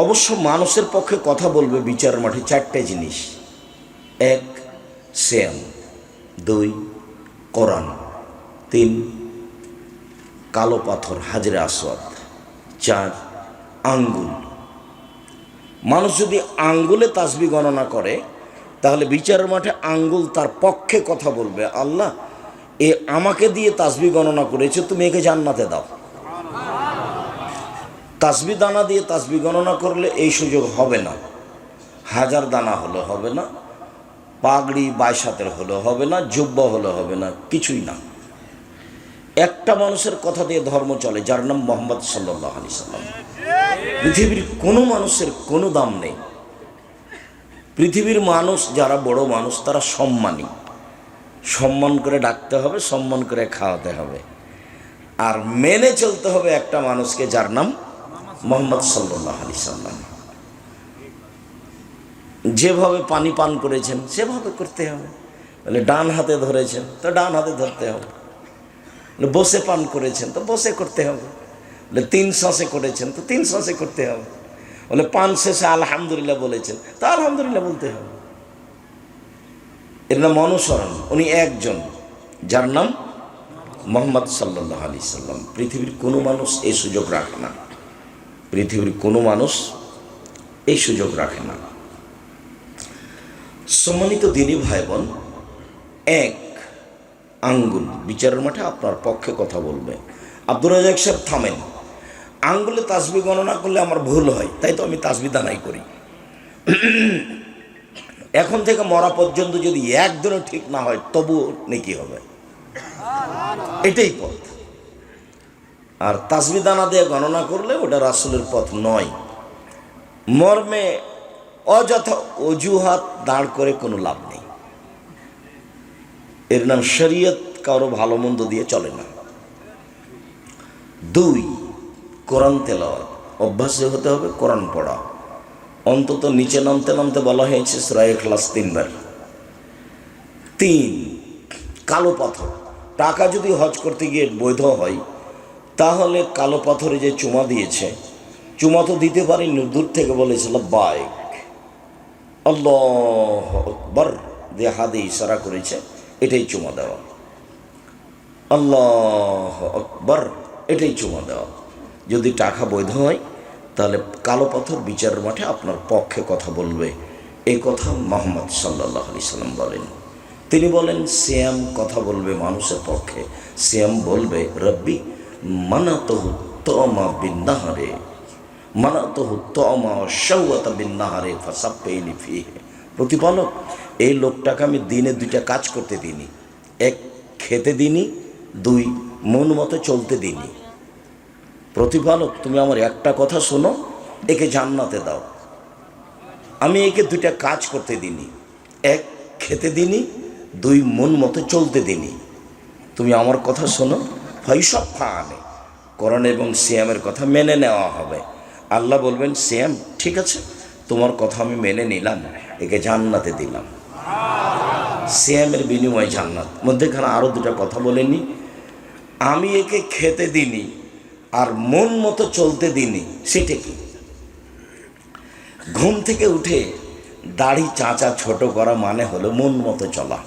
অবশ্য মানুষের পক্ষে কথা বলবে বিচার মাঠে চারটে জিনিস: এক, শ্যাম; দুই, কোরআন; তিন, কালো পাথর হাজরে আসওয়াদ; চার, আঙ্গুল। মানুষ যদি আঙ্গুলে তাসবিহ গণনা করে তাহলে বিচারের মাঠে আঙ্গুল তার পক্ষে কথা বলবে, আল্লাহ এ আমাকে দিয়ে তাসবিহ গণনা করেছে, তুমি একে জান্নাতে দাও। তাসবিহ দানা দিয়ে তাসবিহ গণনা করলে এই সুযোগ হবে না। হাজার দানা হলে হবে না, পাগড়ি 22 হলে হবে না, জুব্বা হলে হবে না, কিছুই না। একটা মানুষের কথা দিয়ে ধর্ম চলে, যার নাম মুহাম্মদ সাল্লাল্লাহু আলাইহি সাল্লাম। পৃথিবীর কোনো মানুষের কোনো দাম নেই। পৃথিবীর মানুষ যারা বড় মানুষ তারা সম্মানী, সম্মান করে ডাকতে হবে, সম্মান করে খাওয়াতে হবে, আর মেনে চলতে হবে একটা মানুষকে যার নাম মুহাম্মদ সাল্লাল্লাহু আলাইহি সাল্লাম। যেভাবে পানি পান করেছেন সেভাবে করতে হবে। বলে ডান হাতে ধরেছেন তো ডান হাতে ধরতে হবে, বসে পান করেছেন তো বসে করতে হবে, বলে 3 শ্বাসে করেছেন তো 3 শ্বাসে করতে হবে, বলে পান শেষে আলহামদুলিল্লাহ বলেছেন তো আলহামদুলিল্লাহ বলতে হবে। এর নাম অনুসরণ। উনি একজন, যার নাম মুহাম্মদ সাল্লাল্লাহু আলাইহি সাল্লাম। পৃথিবীর কোনো মানুষ এই সুযোগ রাখে না, পৃথিবীর কোনো মানুষ এই সুযোগ রাখে না। সম্মানিত দিনী ভাই বোন, এক, আঙ্গুল বিচারের মাঠে আপনার পক্ষে কথা বলবে। আব্দুর রাজ্জাক সাহেব থামেন, আঙ্গুলে তাসবিহ গণনা করলে আমার ভুল হয়, তাই তো আমি তাসবিহ দানাই করি। এখন থেকে মরা পর্যন্ত যদি একদিনও ঠিক না হয় তবু নেকি হবে, এটাই পথ। আর তাসবিহ দানা দিয়ে গণনা করলে ওটা রাসূলের পথ নয়। মর্মে অযথা অজুহাত দাঁড় করে কোনো লাভ নেই। এর নাম শরীয়ত কারো ভালো মন্দ দিয়ে চলে না। দুই, কোরআন তেলাওয়াত, অভ্যাসে হতে হবে কোরআন পড়া। অন্তত নিচে নামতে নামতে বলা হয়েছে সূরা ইখলাস 3 বার। তিন, কালো পাথর। টাকা যদি হজ করতে গিয়ে বৈধ হয় তাহলে কালো পাথরে যে চুমা দিয়েছে, চুমা তো দিতে পারেনি, দূর থেকে বলেছে লাব্বাইক আল্লাহু আকবার দিয়ে হাতে ইশারা করেছে, এটাই চুমা দেওয়া। আল্লাহু আকবার, এটাই চুমা দেওয়া। যদি টাকা বৈধ হয় তাহলে কালো পাথর বিচারের মাঠে আপনার পক্ষে কথা বলবে। এই কথা মুহাম্মদ সাল্লাল্লাহু আলাইহি সাল্লাম বলেন। তিনি বলেন সিয়াম কথা বলবে মানুষের পক্ষে। সিয়াম বলবে রব্বি মানাতুহু তুমা বিন্নাহারে, মানাতুহু তুমা শাওয়াতা বিন্নাহারে ফাসাব্বিনি ফিহি। প্রতিপালক, এই লোকটাকে আমি দিনে 2টা কাজ করতে দিইনি। 1, খেতে দিইনি, 2, মন মতো চলতে দিইনি। প্রতিপালক, তুমি আমার একটা কথা শোনো, একে জান্নাতে দাও। আমি একে 2টা কাজ করতে দিইনি, 1, খেতে দিইনি, 2, মন মতো চলতে দিইনি। তুমি আমার কথা শোনো, ফাইসব ফানে, কোরআন এবং সিয়ামের কথা মেনে নেওয়া হবে। আল্লাহ বলবেন সিয়াম ঠিক আছে, তোমার কথা আমি মেনে নিলাম, একে জান্নাতে দিলাম। সিয়ামের বিনিময়ে জান্নাত। মধ্যেখানে আরও 2টা কথা বলেনি, আমি একে খেতে দিইনি আর মন মতো চলতে দিইনি। সেটা কি? ঘুম থেকে উঠে দাড়ি চাঁচা ছোট করা মানে হলো মন মতো চলা।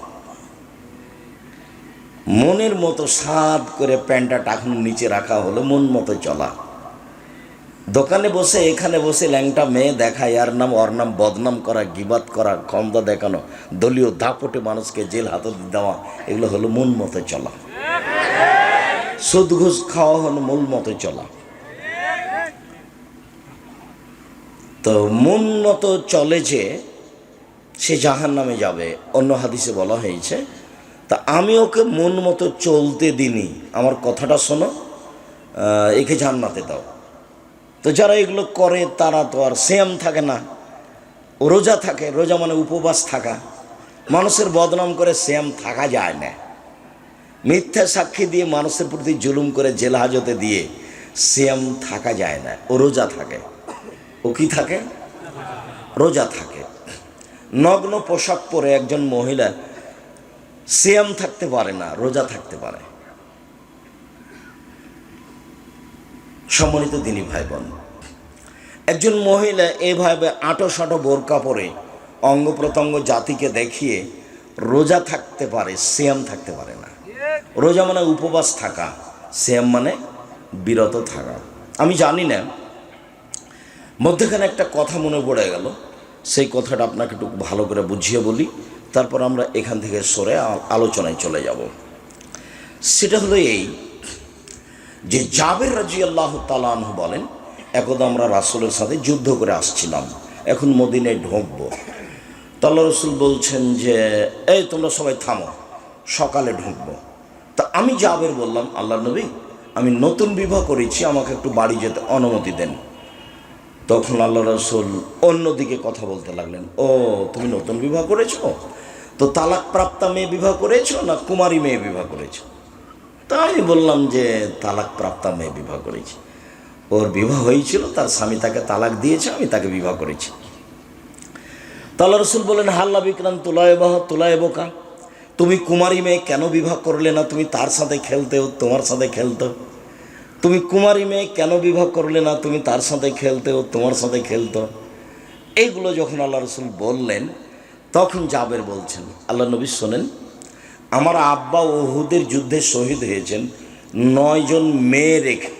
মনের মতো সাদ করে প্যান্টটা টাকুন নিচে রাখা হলো মন মতো চলা। দোকানে বসে এখানে বসে ল্যাংটা মেয়ে দেখা, এর নাম ওর নাম বদনাম করা, গিবাত করা, ক্ষমতা দেখানো, দলীয় দাপটে মানুষকে জেল হাজতে দেওয়া, এগুলো হলো মন মতো চলা। সুদ ঘুষ খাওয়া হলো মন মতো চলা। তো মন মতো চলে যে সে জাহান্নামে যাবে, অন্য হাদিসে বলা হয়েছে। তা আমি ওকে মন মতো চলতে দিইনি, আমার কথাটা শোনো, একে জান্নাতে দাও। তো যারা এগুলো করে তারা তো আর সিয়াম থাকে না, রোজা থাকে। রোজা মানে উপবাস থাকা। মানুষের বদনাম করে সিয়াম থাকা যায় না। মিথ্যা সাক্ষী দিয়ে মানুষের প্রতি জুলুম করে জেল হাজতে দিয়ে সিয়াম থাকা যায় না। ও রোজা থাকে। ও কি থাকে? রোজা থাকে। নগ্ন পোশাক পরে একজন মহিলা সিয়াম থাকতে পারে না, রোজা থাকতে পারে। সম্মানিত দিনী ভাই বোন, একজন মহিলা এভাবে আঁটো সাঁটো বোরকা পরে অঙ্গ প্রত্যঙ্গ জাতিকে দেখিয়ে রোজা থাকতে পারে, সিয়াম থাকতে পারে না। রোজা মানে উপবাস থাকা, সিয়াম মানে বিরত থাকা। আমি জানি না, মধ্যখানে একটা কথা মনে পড়ে গেল, সেই কথাটা আপনাকে একটু ভালো করে বুঝিয়ে বলি, তারপর আমরা এখান থেকে সরে আলোচনায় চলে যাব। সেটা হলো এই যে জাবের রাদিয়াল্লাহু তাআলা আনহু বলেন, একদা আমরা রাসূলের সাথে যুদ্ধ করে আসছিলাম, এখন মদিনায় ঢুকবো। তো আল্লাহ রাসূল বলছেন যে এই তোমরা সবাই থামো, সকালে ঢুকবো। তা আমি জাবের বললাম, আল্লাহ নবী, আমি নতুন বিবাহ করেছি, আমাকে একটু বাড়ি যেতে অনুমতি দেন। তখন আল্লাহ রাসূল অন্যদিকে কথা বলতে লাগলেন, ও তুমি নতুন বিবাহ করেছো, তো তালাক প্রাপ্তা মেয়ে বিবাহ করেছো না কুমারী মেয়ে বিবাহ করেছো? তা আমি বললাম যে তালাক প্রাপ্তা মেয়ে বিবাহ করেছি। ওর বিবাহ হয়েছিল, তার স্বামী তাকে তালাক দিয়েছে, আমি তাকে বিবাহ করেছি। তা আল্লাহ রাসূল বলেন, হাল্লা বিক্রান্ত তুলায় বোকা, তুমি কুমারী মেয়ে কেন বিবাহ করলে না? তুমি তার সাথে খেলতেও, তোমার সাথে খেলতো। তুমি কুমারী মেয়ে কেন বিবাহ করলে না? তুমি তার সাথে খেলতেও, তোমার সাথে খেলতো। এইগুলো যখন আল্লাহ রাসূল বললেন, তখন জাবের বলছেন, আল্লাহ নবী শোনেন, আমার আব্বা উহুদের যুদ্ধে শহীদ হয়েছেন 9 জন মেয়ে রেখে,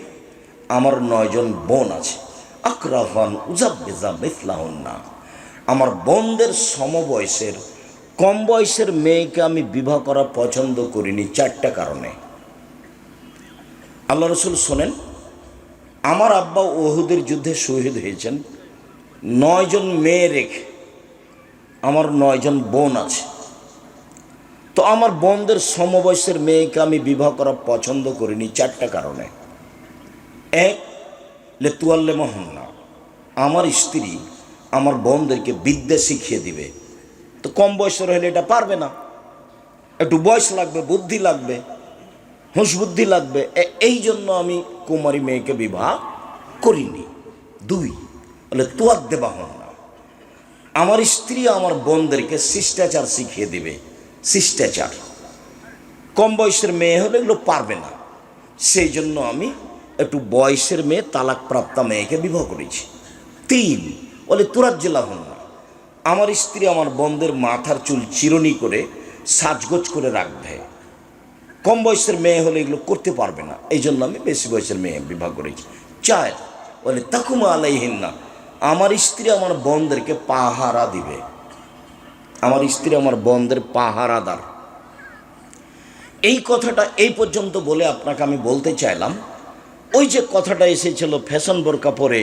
আমার 9 জন বোন আছে। আকরাফান উজাব্বিজা মিথলাহুন্না, আমার বোনদের সমবয়সের কম বয়সের মেয়েকে আমি বিবাহ করা পছন্দ করিনি 4টা কারণে। আল্লাহ রাসূল শোনেন, আমার আব্বা উহুদের যুদ্ধে শহীদ হয়েছেন 9 জন মেয়ে রেখে, আমার 9 জন বোন আছে। তো আমার বোনদের সমবয়সের মেয়েকে আমি বিবাহ করা পছন্দ করিনি 4টা কারণে। এক, লেতুয়াল্লে মহন্না, আমার স্ত্রী আমার বোনদেরকে বিদ্যা শিখিয়ে দিবে। তো কম বয়সের হলে এটা পারবে না, একটু বয়স লাগবে, বুদ্ধি লাগবে, হুঁশ বুদ্ধি লাগবে, এই জন্য আমি কুমারী মেয়েকে বিবাহ করিনি। 2, বলে তুয়ার দেবা হন না, আমার স্ত্রী আমার বোনদেরকে শিষ্টাচার শিখিয়ে দিবে। শিষ্টাচার, কম বয়সের মেয়ে হলে এগুলো পারবে না, সেই জন্য আমি একটু বয়সের মেয়ে, তালাক প্রাপ্তা মেয়েকে বিবাহ করেছি। 3, বলে তুরাজ্জেলা হন না, আমার স্ত্রী আমার বোনদের মাথার চুল চিরুনি করে সাজগোজ করে রাখবে। কম বয়সের মেয়ে হলে এগুলো করতে পারবে না, এই জন্য আমি বেশি বয়সের মেয়ে বিবাহ করেছি। 4, বলে তাকুমা আলাইহিন্না, আমার স্ত্রী আমার বোনদেরকে পাহারা দিবে। আমার স্ত্রী আমার বোনদের পাহারাদার। এই কথাটা এই পর্যন্ত বলে আপনাকে আমি বলতে চাইলাম, ওই যে কথাটা এসেছিল ফ্যাশন বোরকা পরে,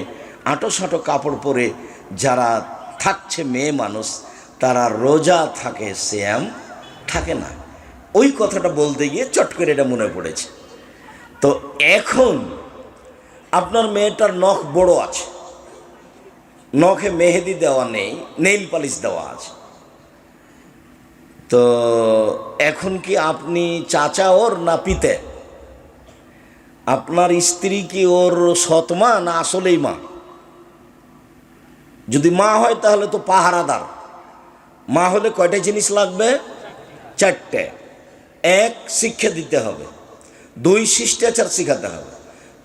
আঁটো সাঁটো কাপড় পরে যারা থাকছে মেয়ে মানুষ, তারা রোজা থাকে, সিয়াম থাকে না। ওই কথাটা বলতে গিয়ে চট করে এটা মনে পড়েছে। তো এখন আপনার মেয়েটার নখ বড় আছে, নখে মেহেদি দেওয়া নেই, নেইল পালিশ দেওয়া আছে। তো এখন কি আপনি চাচা ওর না পিতে? আপনার স্ত্রী কি ওর সৎ মা না আসলেই মা? যদি মা হয় তাহলে তো পাহারাদার। মা হলে কয়টা জিনিস লাগবে? 4টে। 1, শিক্ষা দিতে হবে। 2, শিষ্টাচার শিখাতে হবে।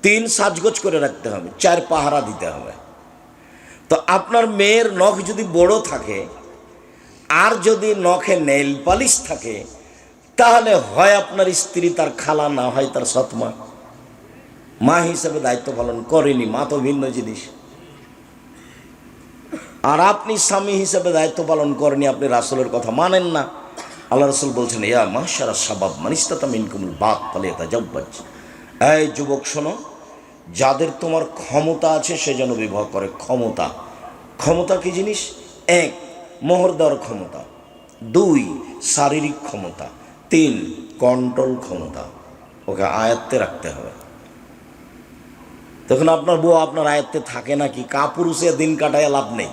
3, সাজগোজ করে রাখতে হবে। 4, পাহারা দিতে হবে। তো আপনার মেয়ের নখ যদি বড় থাকে আর যদি নখে নেইল পালিশ থাকে, তাহলে হয় আপনার স্ত্রী তার খালা, না হয় তার সৎমা। মা হিসেবে দায়িত্ব পালন করেনি, মা তো ভিন্ন জিনিস। আর আপনি স্বামী হিসেবে দায়িত্ব পালন করেনি, আপনি রাসূলের কথা মানেন না। আল্লাহ রাসূল বলছেন, ইয়া মাশারা শাবাব মান ইসতাতা মিনকুমুল বাত ফালিয়াতাজাওয়াজ। এই যুবক শোনো, যাদের তোমার ক্ষমতা আছে সে যেন বিবাহ করে। ক্ষমতা, ক্ষমতা কি জিনিস? 1, মোহর দেওয়ার ক্ষমতা। 2, শারীরিক ক্ষমতা। 3, কন্ট্রোল ক্ষমতা। ওকে আয়ত্তে রাখতে হবে। তখন আপনার বউ আপনার আয়ত্তে থাকে নাকি? কাপুরুষে দিন কাটায় লাভ নেই,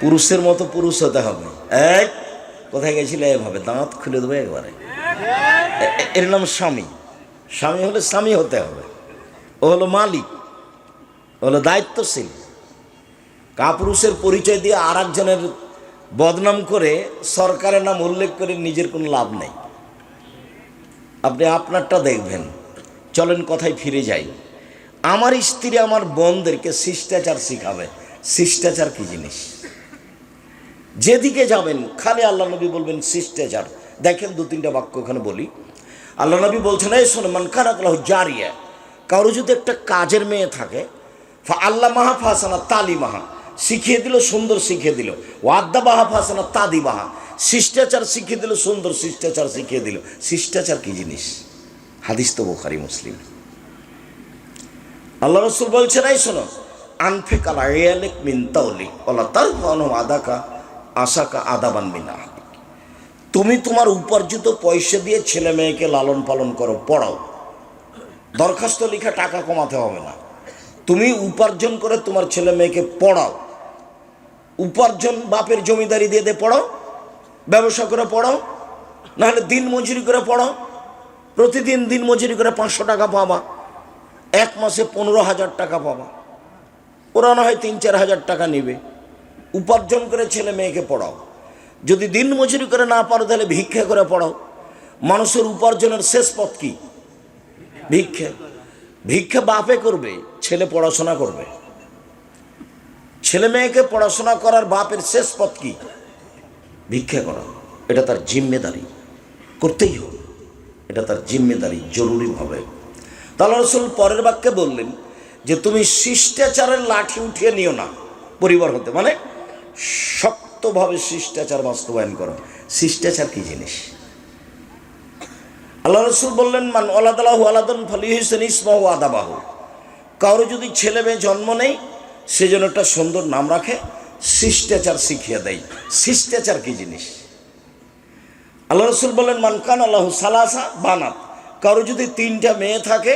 পুরুষের মতো পুরুষ হতে হবে। এক, কোথায় গেছিলে? এভাবে দাঁত খুলে দেবে একবারে। এর নাম স্বামী। স্বামী হলে স্বামী হতে হবে। ও হলো মালিক, ও হলো দায়িত্বশীল। কাপুরুষের পরিচয় দিয়ে আর একজনের বদনাম করে, সরকারের নাম উল্লেখ করে নিজের কোনো লাভ নেই। আপনি আপনারটা দেখবেন। চলেন কথায় ফিরে যাই। আমার স্ত্রী আমার বোনদেরকে শিষ্টাচার শিখাবে। শিষ্টাচার কি জিনিস? যেদিকে যাবেন খালি আল্লাহ নবী বলবেন শিষ্টাচার। দেখেন 2-3টা বাক্য ওখানে বলি। আল্লাহ নবী বলছেন, এই শোনো, মান কানাত লাহু জারিয়া, কারো যদি একটা কাজের মেয়ে থাকে, আল্লাহ মাহা ফাসানা তালি মাহা, শিখিয়ে দিল, সুন্দর শিখিয়ে দিল। ওয়াদ্দা বাহা ফাসানা তাদি বাহা, শিষ্টাচার শিখিয়ে দিল, সুন্দর শিষ্টাচার শিখিয়ে দিল। শিষ্টাচার কি জিনিস? হাদিস তো বুখারী মুসলিম। আল্লাহ রসুল বলছেন, এই শোনো, আনফিক আলা ইয়ালিক মিন তাওলিক ওয়ালা তারফানু আদাকা আশাকা আদাবান মিন আহলিক। তুমি তোমার উপার্জিত পয়সা দিয়ে ছেলে মেয়েকে লালন পালন করো, পড়াও। দরখাস্ত লিখা টাকা কমাতে হবে না, তুমি উপার্জন করে তোমার ছেলে মেয়েকে পড়াও। উপার্জন বাপের জমিদারি দিয়ে দিয়ে পড়াও, ব্যবসা করে পড়াও, নাহলে দিন মজুরি করে পড়াও। প্রতিদিন দিন মজুরি করে 500 টাকা পাবা, 1 মাসে 15,000 টাকা পাবা। ওরা না হয় 3-4 হাজার টাকা নেবে। উপার্জন করে ছেলে মেয়েকে পড়াও। যদি দিন মজুরি করে না পারো তাহলে ভিক্ষা করে পড়াও। মানুষের উপার্জনের শেষ পথ কি? ভিক্ষা। ভিক্ষা বাপে করবে, ছেলে পড়াশোনা করবে। ছেলে মেয়েকে পড়াশোনা করার বাপের শেষ পথ কি? ভিক্ষা করা। এটা তার জিম্মেদারি, করতেই হবে, এটা তার জিম্মেদারি, জরুরিভাবে। তাহলে রাসূল পরের বাক্যে বললেন যে তুমি শিষ্টাচারের লাঠি উঠিয়ে নিও না পরিবার হতে, মানে শক্তভাবে শিষ্টাচার বাস্তবায়ন করো। শিষ্টাচার কি জিনিস? আল্লাহ রসুল বললেন, মান ওয়ালাদালাহু ওয়ালাদান ফালিউহসিন ইসমাহু আদাবাহু, কারো যদি ছেলে মেয়ে জন্ম নেই সে যেন একটা সুন্দর নাম রাখে, শিষ্টাচার শিখিয়ে দেয়। শিষ্টাচার কি জিনিস? আল্লাহ রসুল বললেন, মান কানা লাহু সালাসা বানাত, কারো যদি 3টা মেয়ে থাকে,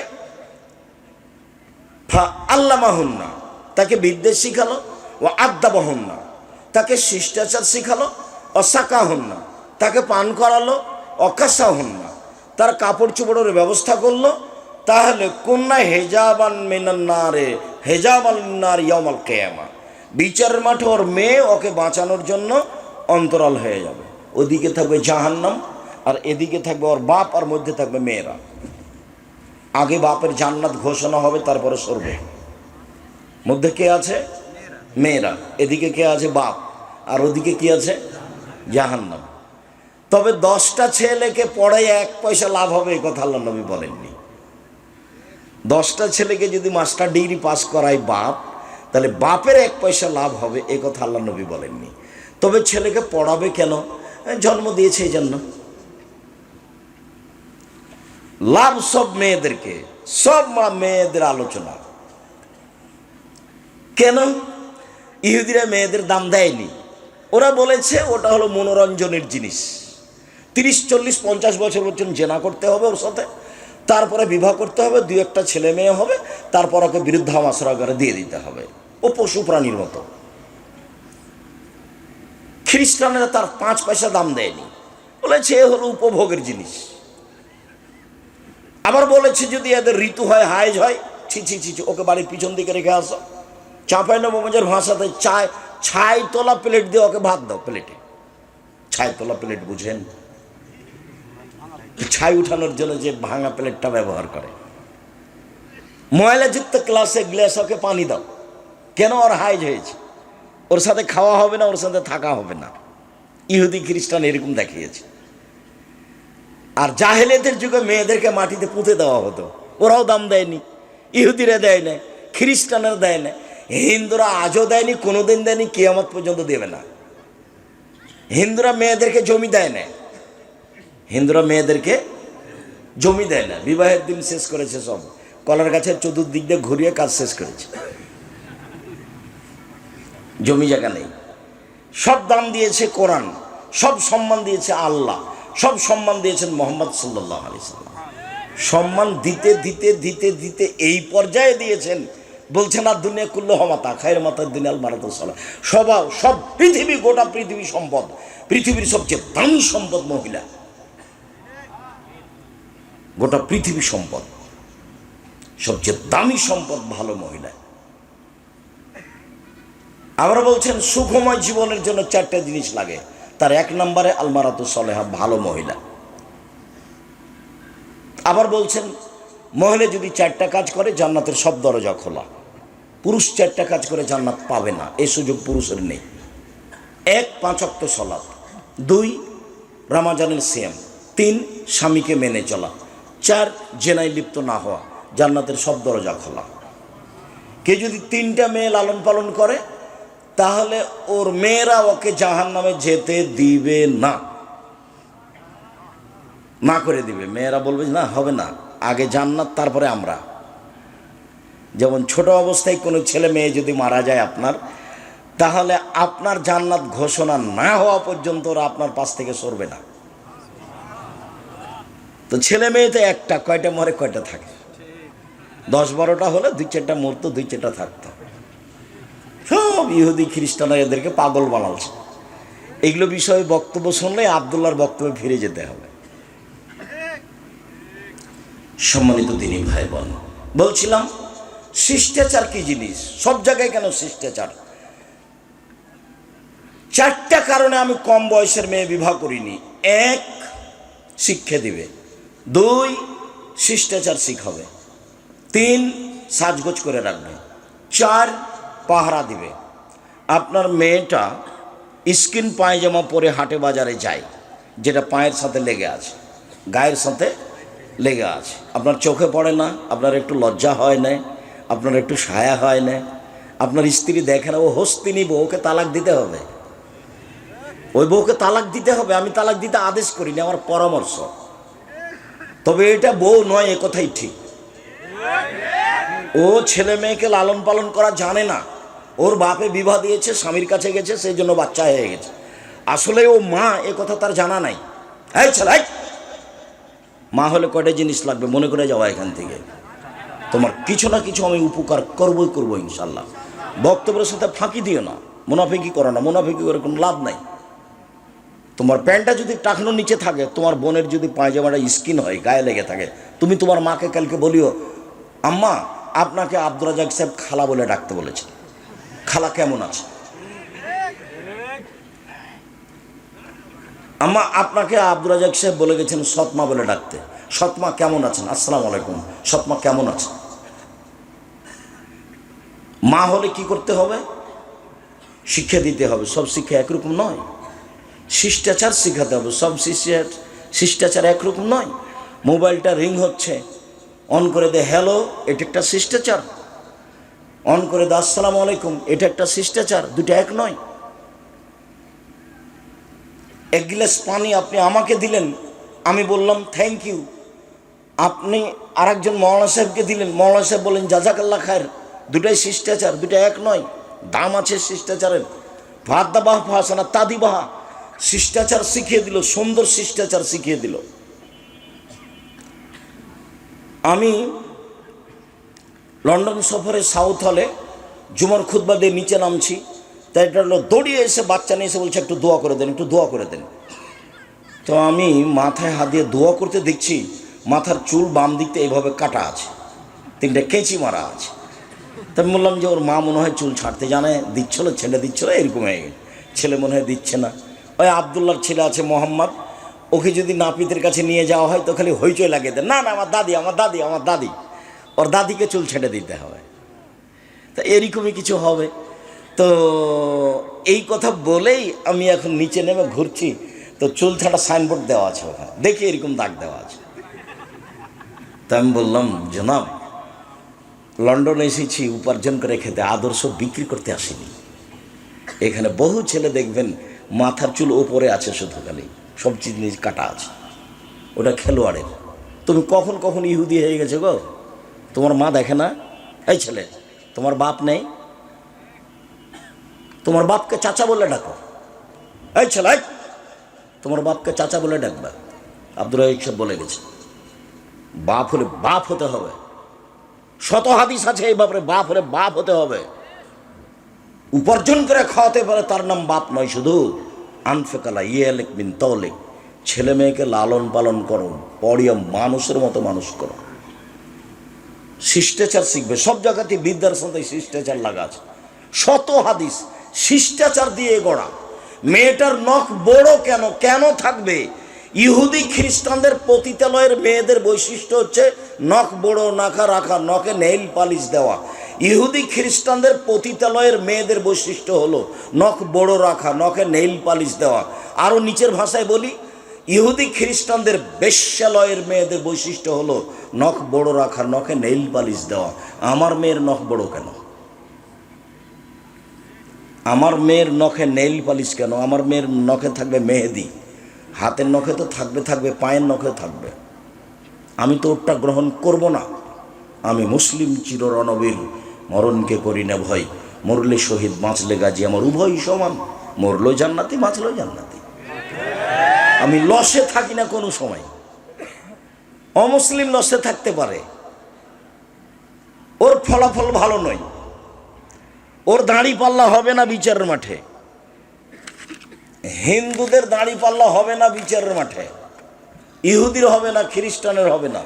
ফা আল্লামাহুন্না, তাকে বিদ্যা শিখালো, ও আদাবাহুন্না, তাকে শিষ্টাচার শিখালো, অসাকাহুন্না, তাকে পান করালো, অকাসাহুন্না, তার কাপড় চোপড়ের ব্যবস্থা করলো, তাহলে কন্যা হেজাবান মিনান নারে হেজাবান নার ইয়াউমাল কিয়ামা, বিচারের মাঠে ওর মেয়ে ওকে বাঁচানোর জন্য অন্তরাল হয়ে যাবে। ওদিকে থাকবে জাহান্নাম আর এদিকে থাকবে ওর বাপ, আর মধ্যে থাকবে মেয়েরা। আগে বাপের জান্নাত ঘোষণা হবে, তারপরে সরবে। মধ্যে কে আছে? মেয়েরা। এদিকে কে আছে? বাপ। আর ওদিকে কি আছে? জাহান্নাম। তবে 10টা ছেলেকে পড়াই 1 পয়সা লাভ হবে, এই কথা আল্লাহ নবী বলেননি। 10টা ছেলেকে যদি মাস্টার ডিগ্রি পাস করায় বাপ, তাহলে বাপের 1 পয়সা লাভ হবে, এই কথা আল্লাহ নবী বলেননি। তবে ছেলেকে পড়াবে কেন? জন্ম দিয়েছে এই জন্য। লাভ সব মেয়েদেরকে, সব মেয়েদের আলোচনা। কেন? ইহুদিরা মেয়েদের দাম দেয়নি, ওরা বলেছে ওটা হলো মনোরঞ্জনের জিনিস। 30, 40, 50 বছর পর্যন্ত জেনা করতে হবে ওর সাথে, তারপরে বিবাহ করতে হবে, 2-1টা ছেলে মেয়ে হবে, তারপর ওকে বৃদ্ধাশ্রমে দিয়ে দিতে হবে। ও পশু প্রাণীর মতো। খ্রিস্টানেরা তার 5 পয়সা দাম দেয়নি, বলেছে এ হলো উপভোগের জিনিস। আবার বলেছে যদি এদের ঋতু হয়, হাইজ হয়, ছি ছি ছি, ওকে বাড়ির পিছন দিকে রেখে আসো। চাঁপাইনবাবগঞ্জের ভাষাতে ছাই তোলা প্লেট দিয়ে ওকে ভাত দাও। প্লেটে ছাই তোলা প্লেট বুঝেন? ছাই উঠানোর জন্য যে ভাঙা প্লেটটা ব্যবহার করে। ময়লাযুক্ত গ্লাস ওকে পানি দাও। কেন? ওর হাইজ হয়েছে, ওর সাথে খাওয়া হবে না, ওর সাথে থাকা হবে না। ইহুদি খ্রিস্টান এরকম দেখিয়েছে। আর জাহেলিয়াতের যুগে মেয়েদেরকে মাটিতে পুঁতে দেওয়া হতো, ওরাও দাম দেয়নি। ইহুদিরা দেয় না, খ্রিস্টানরা দেয় না, হিন্দুরা আজও দেয়নি, কোনোদিন দেয়নি, কিয়ামত পর্যন্ত দেবে না। হিন্দুরা মেয়েদেরকে জমি দেয় না, হিন্দুরা মেয়েদেরকে জমি দেয় না। বিবাহের দিন শেষ করেছে সব, কলার গাছের চতুর্দিক দিয়ে ঘুরিয়ে কাজ শেষ করেছে, জমি জায়গা নেই। সব দাম দিয়েছে কোরআন, সব সম্মান দিয়েছে আল্লাহ, সব সম্মান দিয়েছেন মুহাম্মদ সাল্লাল্লাহু আলাইহি সাল্লাম। সম্মান দিতে দিতে দিতে দিতে এই পর্যায়ে দিয়েছেন, বলছেন আর দুনিয়া কুল্লু হমাতা খায়ের মাতার দুনিয়াল মারাতুসালা, সব পৃথিবী, গোটা পৃথিবী সম্পদ, পৃথিবীর সবচেয়ে দামি সম্পদ মহিলা। গোটা পৃথিবী সম্পদ, সবচেয়ে দামি সম্পদ ভালো মহিলা। আবার বলছেন সুখময় জীবনের জন্য 4টা জিনিস লাগে, তার 1 নম্বরে আলমারাতু সলেহা, ভালো মহিলা। আবার বলছেন মহিলা যদি 4টা কাজ করে জান্নাতের সব দরজা খোলা। পুরুষ 4টা কাজ করে জান্নাত পাবে না, এই সুযোগ পুরুষের নেই। 1 5 ওয়াক্ত সালাত, 2 রমজানের সিয়াম, 3 স্বামীকে মেনে চলা, 4 জেনায় লিপ্ত না হওয়া, জান্নাতের সব দরজা খোলা। কে যদি 3টা মেয়ে লালন পালন করে তাহলে ওর মেয়েরা ওকে জাহান্নামে যেতে দিবে না, না করে দিবে। মেয়েরা বলবে না হবে না, আগে জান্নাত তারপরে আমরা। যেমন ছোট অবস্থায় কোনো ছেলে মেয়ে যদি মারা যায় আপনার, তাহলে আপনার জান্নাত ঘোষণা না হওয়া পর্যন্ত ওরা আপনার পাশ থেকে সরবে না। তো ছেলে মেয়ে তো একটা, কয়টা মরে কয়টা থাকে? 10-12টা হলে 2-4টা মরতো, 2-4টা থাকতো। সব ইহুদি খ্রিস্টানরা এদেরকে পাগল বানাচ্ছে। এগুলো বিষয়ে বক্তব্য শুনলে আব্দুল্লাহর বক্তব্যে ফিরে যেতে হবে। সম্মানিত দিনী ভাই বোন, বলছিলাম শিষ্টাচার কি জিনিস, সব জায়গায় কেন শিষ্টাচার? 4টা কারণে আমি কম বয়সের মেয়ে বিবাহ করিনি। 1 শিক্ষা দিবে, 2 শিষ্টাচার শিখাবে, 3 সাজগোজ করে রাখবে, 4 পাহারা দিবে। আপনার মেয়েটা স্কিন পায়জামা পরে হাটে বাজারে যায়, যেটা পায়ের সাথে লেগে আছে, গায়ের সাথে লেগে আছে, আপনার চোখে পড়ে না, আপনার একটু লজ্জা হয় না, আপনার একটু ছায়া হয় না, আপনার স্ত্রী দেখে না, ও হস্তিনী বউ, ওকে তালাক দিতে হবে। ওই বউকে তালাক দিতে হবে। আমি তালাক দিতে আদেশ করিনি, আমার পরামর্শ। তবে এটা বউ নয়, এ কথাই ঠিক। ও ছেলে মেয়েকে লালন পালন করা জানে না। ওর বাপে বিবাহ দিয়েছে, স্বামীর কাছে গেছে, সেই জন্য বাচ্চা হয়ে গেছে। আসলে ও মা, এ কথা তার জানা নাই। এই ছেলে, মা হলে কয়টা জিনিস লাগবে মনে করে যাওয়া এখান থেকে। তোমার কিছু না কিছু আমি উপকার করবই করবো ইনশাল্লাহ। বক্তব্যের সাথে ফাঁকি দিও না, মুনাফিকি করো না, মুনাফিকি করে কোনো লাভ নাই। তোমার প্যান্টটা যদি টাকনোর নিচে থাকে, তোমার বোনের যদি পায়জামাটা স্কিন হয়, গায়ে লেগে থাকে, তুমি তোমার মাকে কালকে বলিও, আম্মা আপনাকে আব্দুর রাজ্জাক সাহেব খালা বলে ডাকতে বলেছে, খালা কেমন আছে? আম্মা আপনাকে আব্দুর রাজ্জাক সাহেব বলে গেছেন সৎমা বলে ডাকতে, সৎমা কেমন আছেন? আসসালামু আলাইকুম, সৎমা কেমন আছে? মা হলে কি করতে হবে? শিক্ষা দিতে হবে। সব শিক্ষা একরকম নয়, শিষ্টাচার শিখাতে হবে। সব শিষ্টাচার একরকম নয়। মোবাইলটা রিং হচ্ছে, অন করে দে হ্যালো, এটা একটা শিষ্টাচার। অন করে দে আসসালামু আলাইকুম, এটা একটা শিষ্টাচার। দুটো এক নয়। 1 গ্লাস পানি আপনি আমাকে দিলেন, আমি বললাম থ্যাংক ইউ। আপনি আরেকজন মৌলানা সাহেবকে দিলেন, মৌলানা সাহেব বলেন জাজাকাল্লাহ খায়ের। দুটাই শিষ্টাচার, দুটো এক নয়। দাম আছে শিষ্টাচারের। ভাদ্দা বাহ ফাসানা তাদি বাহা, শিষ্টাচার শিখিয়ে দিল, সুন্দর শিষ্টাচার শিখিয়ে দিল। আমি লন্ডন সফরে সাউথ হলে জুমার খুতবা দিয়ে নিচে নামছি, তাই এটা হলো দৌড়িয়ে এসে বাচ্চা নিয়ে এসে বলছে একটু দোয়া করে দেন, একটু দোয়া করে দেন। তো আমি মাথায় হাত দিয়ে দোয়া করতে দেখছি মাথার চুল বাম দিকতে এইভাবে কাটা আছে, 3টে কেঁচি মারা আছে। তা আমি বললাম যে ওর মা মনে হয় চুল ছাড়তে জানে, দিচ্ছিল, ছেলে দিচ্ছিল, এরকম হয়ে গেছে। ছেলে মনে হয় দিচ্ছে না। ওই আবদুল্লার ছেলে আছে মোহাম্মদ, ওকে যদি নাপিতের কাছে নিয়ে যাওয়া হয় তো খালি হইচই লাগিয়ে দেয়, না না আমার দাদি, আমার দাদি, আমার দাদি। ওর দাদিকে চুল ছেড়ে দিতে হবে। তা এরকমই কিছু হবে। তো এই কথা বলেই আমি এখন নিচে নেমে ঘুরছি, তো চুল ছাড়া সাইনবোর্ড দেওয়া আছে ওখানে, দেখি এরকম দাগ দেওয়া আছে। তা আমি বললাম জনাব, লন্ডনে এসেছি উপার্জন করে খেতে, আদর্শ বিক্রি করতে আসিনি। এখানে বহু ছেলে দেখবেন মাথার চুল ওপরে আছে, শুধু খালি সব জিনিস কাটা আছে, ওটা খেলোয়াড়ের। তুমি কখন কখন ইহুদি হয়ে গেছে গো, তোমার মা দেখে না? এই ছেলে, তোমার বাপ নেই? তোমার বাপকে চাচা বলে ডাকো। এই ছেলে, তোমার বাপকে চাচা বলে ডাকবা। আব্দুর রাজ্জাক সাহেব বলে গেছে, বাপ হলে বাপ হতে হবে। শত হাদিস আছে এই ব্যাপারে, বাপ হলে বাপ হতে হবে। উপার্জন করে খাওয়াতে পারে তার নাম বাপ নয়, শুধু আনফেকালা ইয়েলেক বিন তলেক, ছেলে মেয়েকে লালন পালন করো, পড়িয়া মানুষের মতো মানুষ করো। শিষ্টাচার শিখবে। সব জায়গাতে বিদ্যার সাথে শিষ্টাচার লাগা আছে। শত হাদিস শিষ্টাচার দিয়ে গড়া। মেয়েটার নখ বড় কেন, কেন থাকবে? ইহুদি খ্রিস্টানদের পতিতালয়ের মেয়েদের বৈশিষ্ট্য হচ্ছে নখ বড় নাখা রাখা, নখে নেইল পালিশ দেওয়া। ইহুদি খ্রিস্টানদের পতিতালয়ের মেয়েদের বৈশিষ্ট্য হলো নখ বড় রাখা, নখে নেইল পালিশ দেওয়া। আরও নিচের ভাষায় বলি, ইহুদি খ্রিস্টানদের বেশ্যালয়ের মেয়েদের বৈশিষ্ট্য হলো নখ বড় রাখা, নখে নেইল পালিশ দেওয়া। আমার মেয়ের নখ বড় কেন? আমার মেয়ের নখে নেইল পালিশ কেন? আমার মেয়ের নখে থাকবে মেহেদি, হাতের নখে তো থাকবে, পায়ের নখে থাকবে। আমি তো ওটা গ্রহণ করব না। আমি মুসলিম চিররণবীর, মরণকে করি না ভয়, মরলে শহীদ বাঁচলে গাজী, আমার উভয় সমান, মরলো জান্নাতি বাঁচলো জান্নাতি। আমি লসে থাকি না কোনো সময়। অমুসলিম লসে থাকতে পারে, ওর ফলাফল ভালো নয়, ওর দাঁড়ি পাল্লা হবে না বিচারের মাঠে। হিন্দুদের দাঁড়ি পাল্লা হবে না বিচারের মাঠে, ইহুদির হবে না, খ্রিস্টানের হবে না।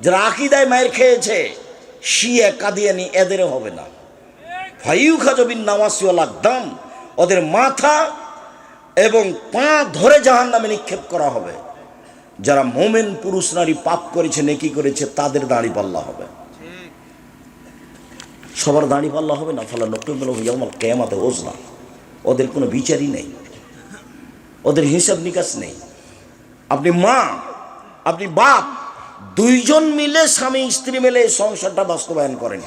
যারা আকিদায় মায়ের খেয়েছে, শিয়া কাদিয়ানি, এদের হবে না। ফাইউ খাজবিন নামাসিওয়াল একদম, ওদের মাথা এবং পা ধরে জাহান্নামে নিক্ষেপ করা হবে। যারা মোমেন পুরুষ নারী পাপ করেছে, নেকি করেছে, তাদের দাঁড়ি পাল্লা হবে। সবার দাঁড়ি পাল্লা হবে না। ফলে নকল হইয়ামাল কেয়ামাতে ওজনা, ওদের কোনো বিচারই নেই, ওদের হিসাব নিকাশ নেই। আপনি মা, আপনি বাপ, দুইজন মিলে স্বামী স্ত্রী মিলে এই সংসারটা বাস্তবায়ন করেন।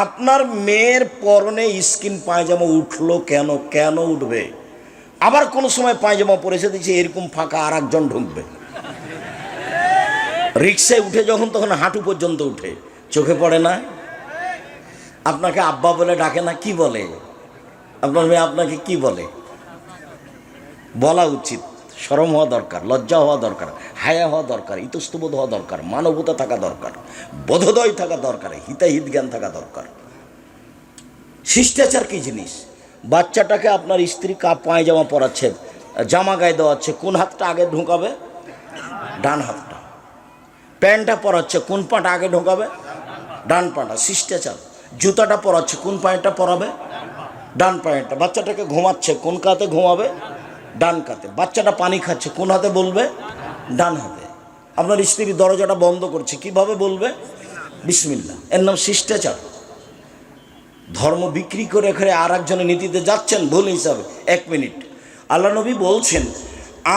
আপনার মেয়ের পরনে স্কিন পায়জামা উঠলো কেন? কেন উঠবে? আবার কোনো সময় পায়জামা পরেছে দিচ্ছে এরকম ফাঁকা আর একজন ঢুকবে। রিক্সায় উঠে যখন, তখন হাঁটু পর্যন্ত উঠে, চোখে পড়ে না? আপনাকে আব্বা বলে ডাকে না? কি বলে আপনার মেয়ে? আপনাকে কি বলে? বলা উচিত, শরম হওয়া দরকার, লজ্জা হওয়া দরকার, হায়া হওয়া দরকার, ইতস্তবোধ হওয়া দরকার, মানবতা থাকা দরকার, বোধোদয় থাকা দরকার, হিতাহিত জ্ঞান থাকা দরকার। শিষ্টাচার কি জিনিস? বাচ্চাটাকে আপনার স্ত্রী পায়জামা পরাচ্ছে, জামা গায়ে দেওয়াচ্ছে, কোন হাতটা আগে ঢোকাবে? ডান হাতটা। প্যান্টটা পরাচ্ছে, কোন পাটা আগে ঢোকাবে? ডান পাটা। শিষ্টাচার। জুতাটা পরাচ্ছে, কোন পায়েরটা পরাবে? ডান পায়েরটা। বাচ্চাটাকে ঘুমাচ্ছে, কোন কাতে ঘুমাবে? ডান কাতে। বাচ্চাটা পানি খাচ্ছে, কোন হাতে বলবে? ডান হাতে। আপনার স্ত্রী দরজাটা বন্ধ করছে, কিভাবে বলবে? বিসমিল্লাহ। এর নাম শিষ্টাচার। ধর্ম বিক্রি করে আর একজনের নীতিতে যাচ্ছেন ভুল হিসাবে। 1 মিনিট। আল্লাহ নবী বলছেন,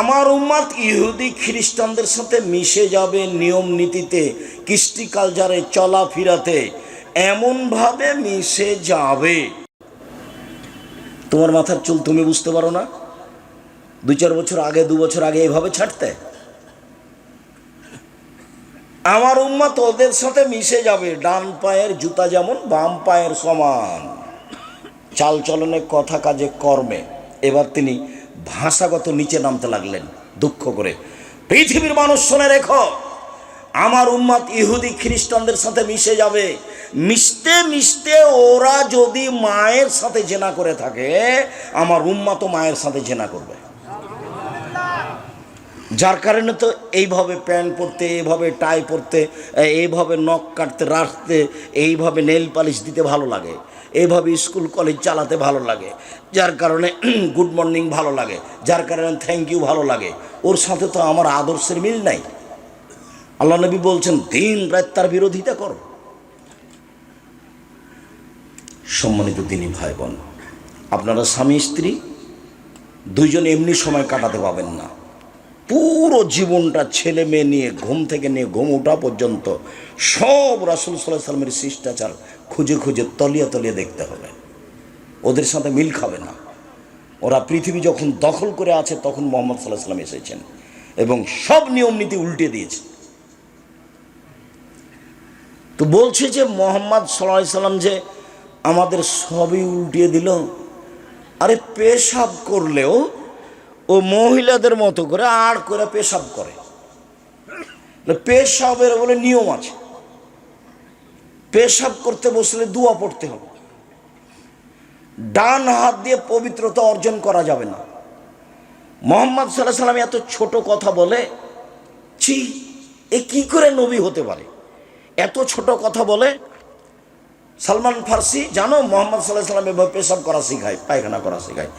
আমার উম্মাত ইহুদি খ্রিস্টানদের সাথে মিশে যাবে নিয়ম নীতিতে, কৃষ্টি কালচারে, চলাফেরাতে এমনভাবে মিশে যাবে। তোমার মাথার চুল তুমি বুঝতে পারো না? 2-4 বছর আগে, 2 বছর আগে এইভাবে ছাড়তে? আমার উম্মত ওদের সাথে মিশে যাবে। ডান পায়ের জুতা যেমন বাম পায়ের সমান, চাল চলনে, কথা কাজে, কর্মে। এবার তিনি ভাষাগত নিচে নামতে লাগলেন দুঃখ করে। পৃথিবীর মানুষ শুনে রেখো, আমার উম্মত ইহুদি খ্রিস্টানদের সাথে মিশে যাবে। মিশতে মিশতে ওরা যদি মায়ের সাথে জেনা করে থাকে, আমার উম্মতও মায়ের সাথে জেনা করবে। যার কারণে তো এইভাবে প্যান্ট পরতে, এইভাবে টাই পরতে, এইভাবে নখ কাটতে রাখতে, এইভাবে নেল পালিশ দিতে ভালো লাগে, এইভাবে স্কুল কলেজ চালাতে ভালো লাগে, যার কারণে গুড মর্নিং ভালো লাগে, যার কারণে থ্যাংক ইউ ভালো লাগে। ওর সাথে তো আমার আদর্শের মিল নাই। আল্লাহ নবী বলছেন, দিন রাত তার বিরোধিতা করো। সম্মানিত দিনী ভাই বোন, আপনারা স্বামী স্ত্রী দুইজন এমনি সময় কাটাতে পাবেন না। পুরো জীবনটা ছেলে মেয়ে নিয়ে, ঘুম থেকে নিয়ে ঘুম ওঠা পর্যন্ত সব রাসূল সাল্লাল্লাহু আলাইহি সাল্লামের শিষ্টাচার খুঁজে খুঁজে তলিয়ে তলিয়ে দেখতে হবে। ওদের সাথে মিল খাবে না। ওরা পৃথিবী যখন দখল করে আছে, তখন মুহাম্মদ সাল্লাল্লাহু আলাইহি সাল্লাম এসেছেন এবং সব নিয়ম নীতি উল্টে দিয়েছে। তো বলছে যে মুহাম্মদ সাল্লাল্লাহু আলাইহি সাল্লাম যে আমাদের সবই উল্টিয়ে দিল। আরে পেশাব করলেও ও মহিলাদের মতো করে আড় করে পেশাব করে। পেশাবের বলে নিয়ম আছে। পেশাব করতে বসলে দোয়া পড়তে হবে। ডান হাত দিয়ে পবিত্রতা অর্জন করা যাবে না। মুহাম্মদ সাল্লাল্লাহু আলাইহি সাল্লাম এত ছোট কথা বলে, ছি, এ কি করে নবী হতে পারে? এত ছোট কথা বলে। সালমান ফার্সি জানো মুহাম্মদ সাল্লাল্লাহু আলাইহি সাল্লাম এভাবে পেশাব করা শেখায়, পায়খানা করা শেখায়?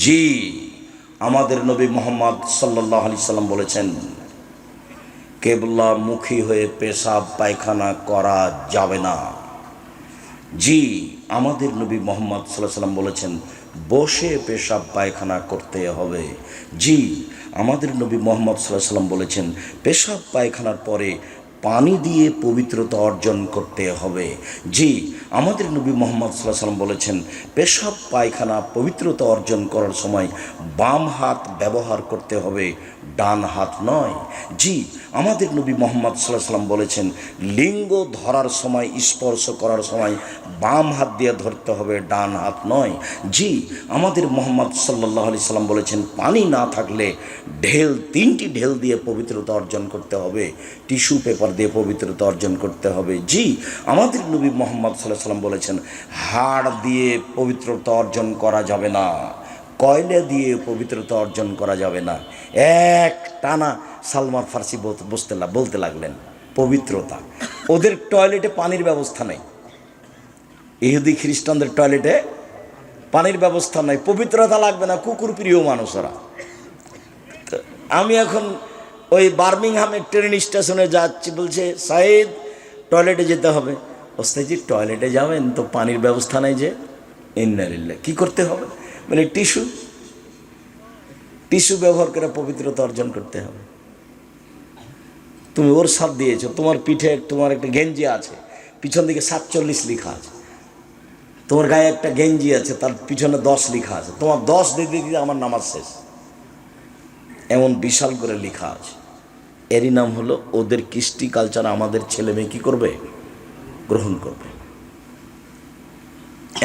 জি, আমাদের নবী মুহাম্মদ সাল্লাল্লাহু আলাইহি সাল্লাম বলেছেন, কেবলামুখী হয়ে পেশাব পায়খানা করা যাবে না। জি, আমাদের নবী মোহাম্মদ সাল্লাল্লাহু আলাইহি ওয়াসাল্লাম বলেছেন বসে পেশাব পায়খানা করতে হবে। জি, আমাদের নবী মোহাম্মদ সাল্লাল্লাহু আলাইহি ওয়াসাল্লাম বলেছেন পেশাব পায়খানার পরে পানি দিয়ে পবিত্রতা অর্জন করতে হবে। জি, আমাদের নবী মোহাম্মদ সাল্লাল্লাহু আলাইহি ওয়াসাল্লাম বলেছেন পেশাব পায়খানা পবিত্রতা অর্জন করার সময় বাম হাত ব্যবহার করতে হবে, ডান হাত নয়। জি, আমাদের নবী মোহাম্মদ সাল্লাল্লাহু আলাইহি ওয়াসাল্লাম বলেছেন লিঙ্গ ধরার সময়, স্পর্শ করার সময় বাম হাত দিয়ে ধরতে হবে, ডান হাত নয়। জি, আমাদের মোহাম্মদ সাল্লাল্লাহু আলাইহি সাল্লাম বলেছেন পানি না থাকলে ঢেল, 3টি ঢেল দিয়ে পবিত্রতা অর্জন করতে হবে, টিস্যু পেপার দিয়ে পবিত্রতা অর্জন করতে হবে। জি, আমাদের নবী মোহাম্মদ সাল্লাল্লাহু আলাইহি সাল্লাম বলেছেন হাড় দিয়ে পবিত্রতা অর্জন করা যাবে না, কয়লা দিয়ে পবিত্রতা অর্জন করা যাবে না। এক টানা সালমান ফার্সি বলতে লাগলেন পবিত্রতা। ওদের টয়লেটে পানির ব্যবস্থা নেই, ইহুদি খ্রিস্টানদের টয়লেটে পানির ব্যবস্থা নাই, পবিত্রতা লাগবে না, কুকুর প্রিয় মানুষ ওরা। আমি এখন ওই বার্মিংহামের ট্রেন স্টেশনে যাচ্ছি, বলছে সাইদ টয়লেটে যেতে হবে। ওস্তাদজি টয়লেটে যাবেন তো পানির ব্যবস্থা নেই যে, ইন্নালিল্লাহ, কি করতে হবে? মানে টিস্যু ব্যবহার করে পবিত্রতা অর্জন করতে হবে। তুমি ওর সাথ দিয়েছো, তোমার পিঠে তোমার একটা গেঞ্জি আছে, পিছন দিকে 47 লেখা আছে, তোমার গায়ে একটা গেঞ্জি আছে, তার পিছনে 10 লেখা আছে, তোমার 10 দিতে দিতে আমার নামাজ শেষ, এমন বিশাল করে লেখা আছে। এরই নাম হলো ওদের কৃষ্টি কালচার আমাদের ছেলে মেয়ে কী করবে? গ্রহণ করবে।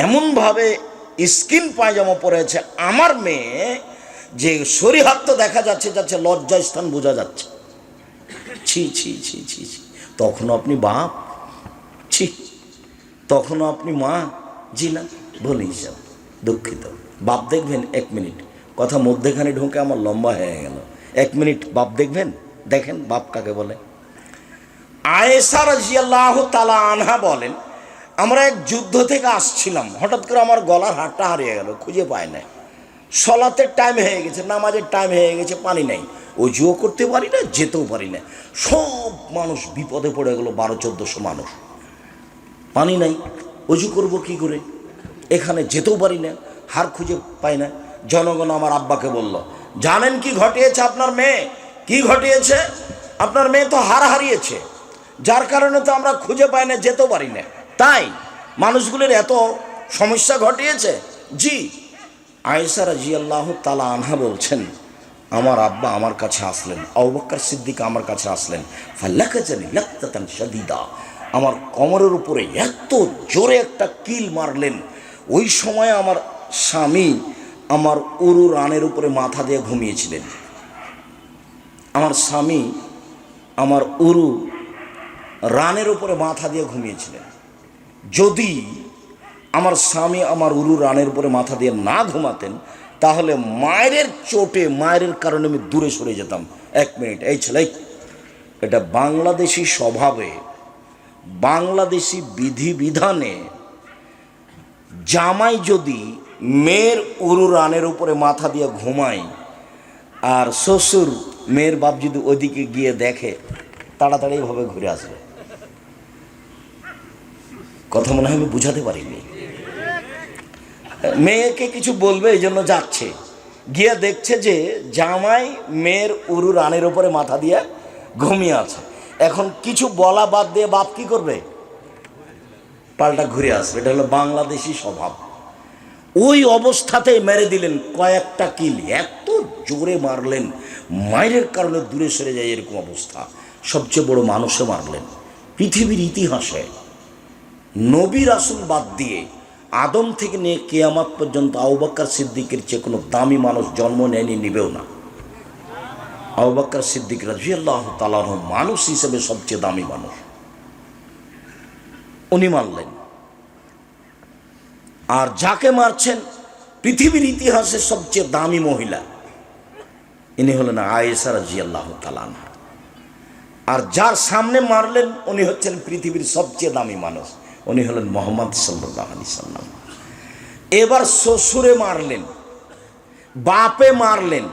এমনভাবে স্কিন পায়জামা পরেছে আমার মেয়ে যে শরীহাত তো দেখা যাচ্ছে, লজ্জাস্থান বোঝা যাচ্ছে। ছি ছি ছি ছি ছি, তখনও আপনি বাপ? ছি, তখনও আপনি মা? জি না, বলি হিসাব, দুঃখিত। বাপ দেখবেন, 1 মিনিট, কথা মধ্যেখানে ঢুকে আমার লম্বা হয়ে গেল। 1 মিনিট বাপ দেখবেন, দেখেন বাপ কাকে বলে। আয়েশা রাদিয়াল্লাহু তাআলা আনহা বলেন আমরা এক যুদ্ধ থেকে আসছিলাম, হঠাৎ করে আমার গলার হাড়টা হারিয়ে গেল, খুঁজে পায় না। সলাতের টাইম হয়ে গেছে, নামাজের টাইম হয়ে গেছে, পানি নাই, অজুও করতে পারি না, যেতেও পারি না। সব মানুষ বিপদে পড়ে গেল, 1200-1400 মানুষ, পানি নাই, অজু করব কি করে? এখানে যেতেও পারি না, হার খুঁজে পাই না। জনগণ আমার আব্বাকে বলল, জানেন কি ঘটিয়েছে আপনার মেয়ে? কি ঘটিয়েছে? আপনার মেয়ে তো হার হারিয়েছে, যার কারণে তো আমরা খুঁজে পাই না, যেতেও পারি না, তাই মানুষগুলোর এত সমস্যা ঘটিয়েছে। জি, আয়েশা রাদিয়াল্লাহু তাআলা আনহা বলছেন আমার আব্বা আমার কাছে আসলেন, আবু বকর সিদ্দিক আমার কাছে আসলেন, ফালাকাজানি লাকতাতান শাদীদা, আমার কোমরের উপরে এত জোরে একটা কিল মারলেন। ওই সময় আমার স্বামী আমার উরু রানের উপরে মাথা দিয়ে ঘুমিয়েছিলেন। আমার স্বামী আমার উরু রানের উপরে মাথা দিয়ে ঘুমিয়েছিলেন। যদি আমার স্বামী আমার উরু রানের উপরে মাথা দিয়ে না ঘুমাতেন, তাহলে মায়ের চোটে, মায়ের কারণে আমি দূরে সরে যেতাম। 1 মিনিট, এই ছেলে, এটা বাংলাদেশি স্বভাবে, বাংলাদেশি বিধিবিধানে জামাই যদি মেয়ের উরু রানের উপরে মাথা দিয়ে ঘুমায় আর শ্বশুর মেয়ের বাপ যদি ওইদিকে গিয়ে দেখে, তাড়াতাড়ি ভাবে ঘুরে আসবে। কথা মনে হয় আমি বুঝাতে পারিনি। মেয়েকে কিছু বলবে এই জন্য যাচ্ছে, গিয়ে দেখছে যে জামাই মেয়ের উরু রানের উপরে মাথা দিয়ে ঘুমিয়ে আছে। এখন কিছু বলা বাদ দিয়ে বাপ কি করবে? পাল্টা ঘুরে আসবে। এটা হলো বাংলাদেশি স্বভাব। ওই অবস্থাতেই মেরে দিলেন কয়েকটা কিল, এত জোরে মারলেন, মায়ের কারণে দূরে সরে যায় এরকম অবস্থা। সবচেয়ে বড় মানুষে মারলেন পৃথিবীর ইতিহাসে। নবী রাসূল বাদ দিয়ে আদম থেকে নিয়ে কিয়ামত পর্যন্ত আবু বকর সিদ্দিকের চেয়ে কোনো দামি মানুষ জন্ম নেয়নি, নিবেও না। আবু বকর সিদ্দিক রাদিয়াল্লাহু তাআলা আনহু মানুষ হিসেবে সবচেয়ে দামি মানুষ, উনি মারলেন। আর যাকে মারছেন পৃথিবীর ইতিহাসে সবচেয়ে দামি মহিলা, ইনি হলেন আয়েশা রাদিয়াল্লাহু তাআলা আনহা। আর যার সামনে মারলেন উনি হচ্ছেন পৃথিবীর সবচেয়ে দামি মানুষ, উনি হলেন মুহাম্মদ সাল্লাল্লাহু আলাইহি সাল্লাম। এবার শ্বশুরে মারলেন, বাপে মারলেন,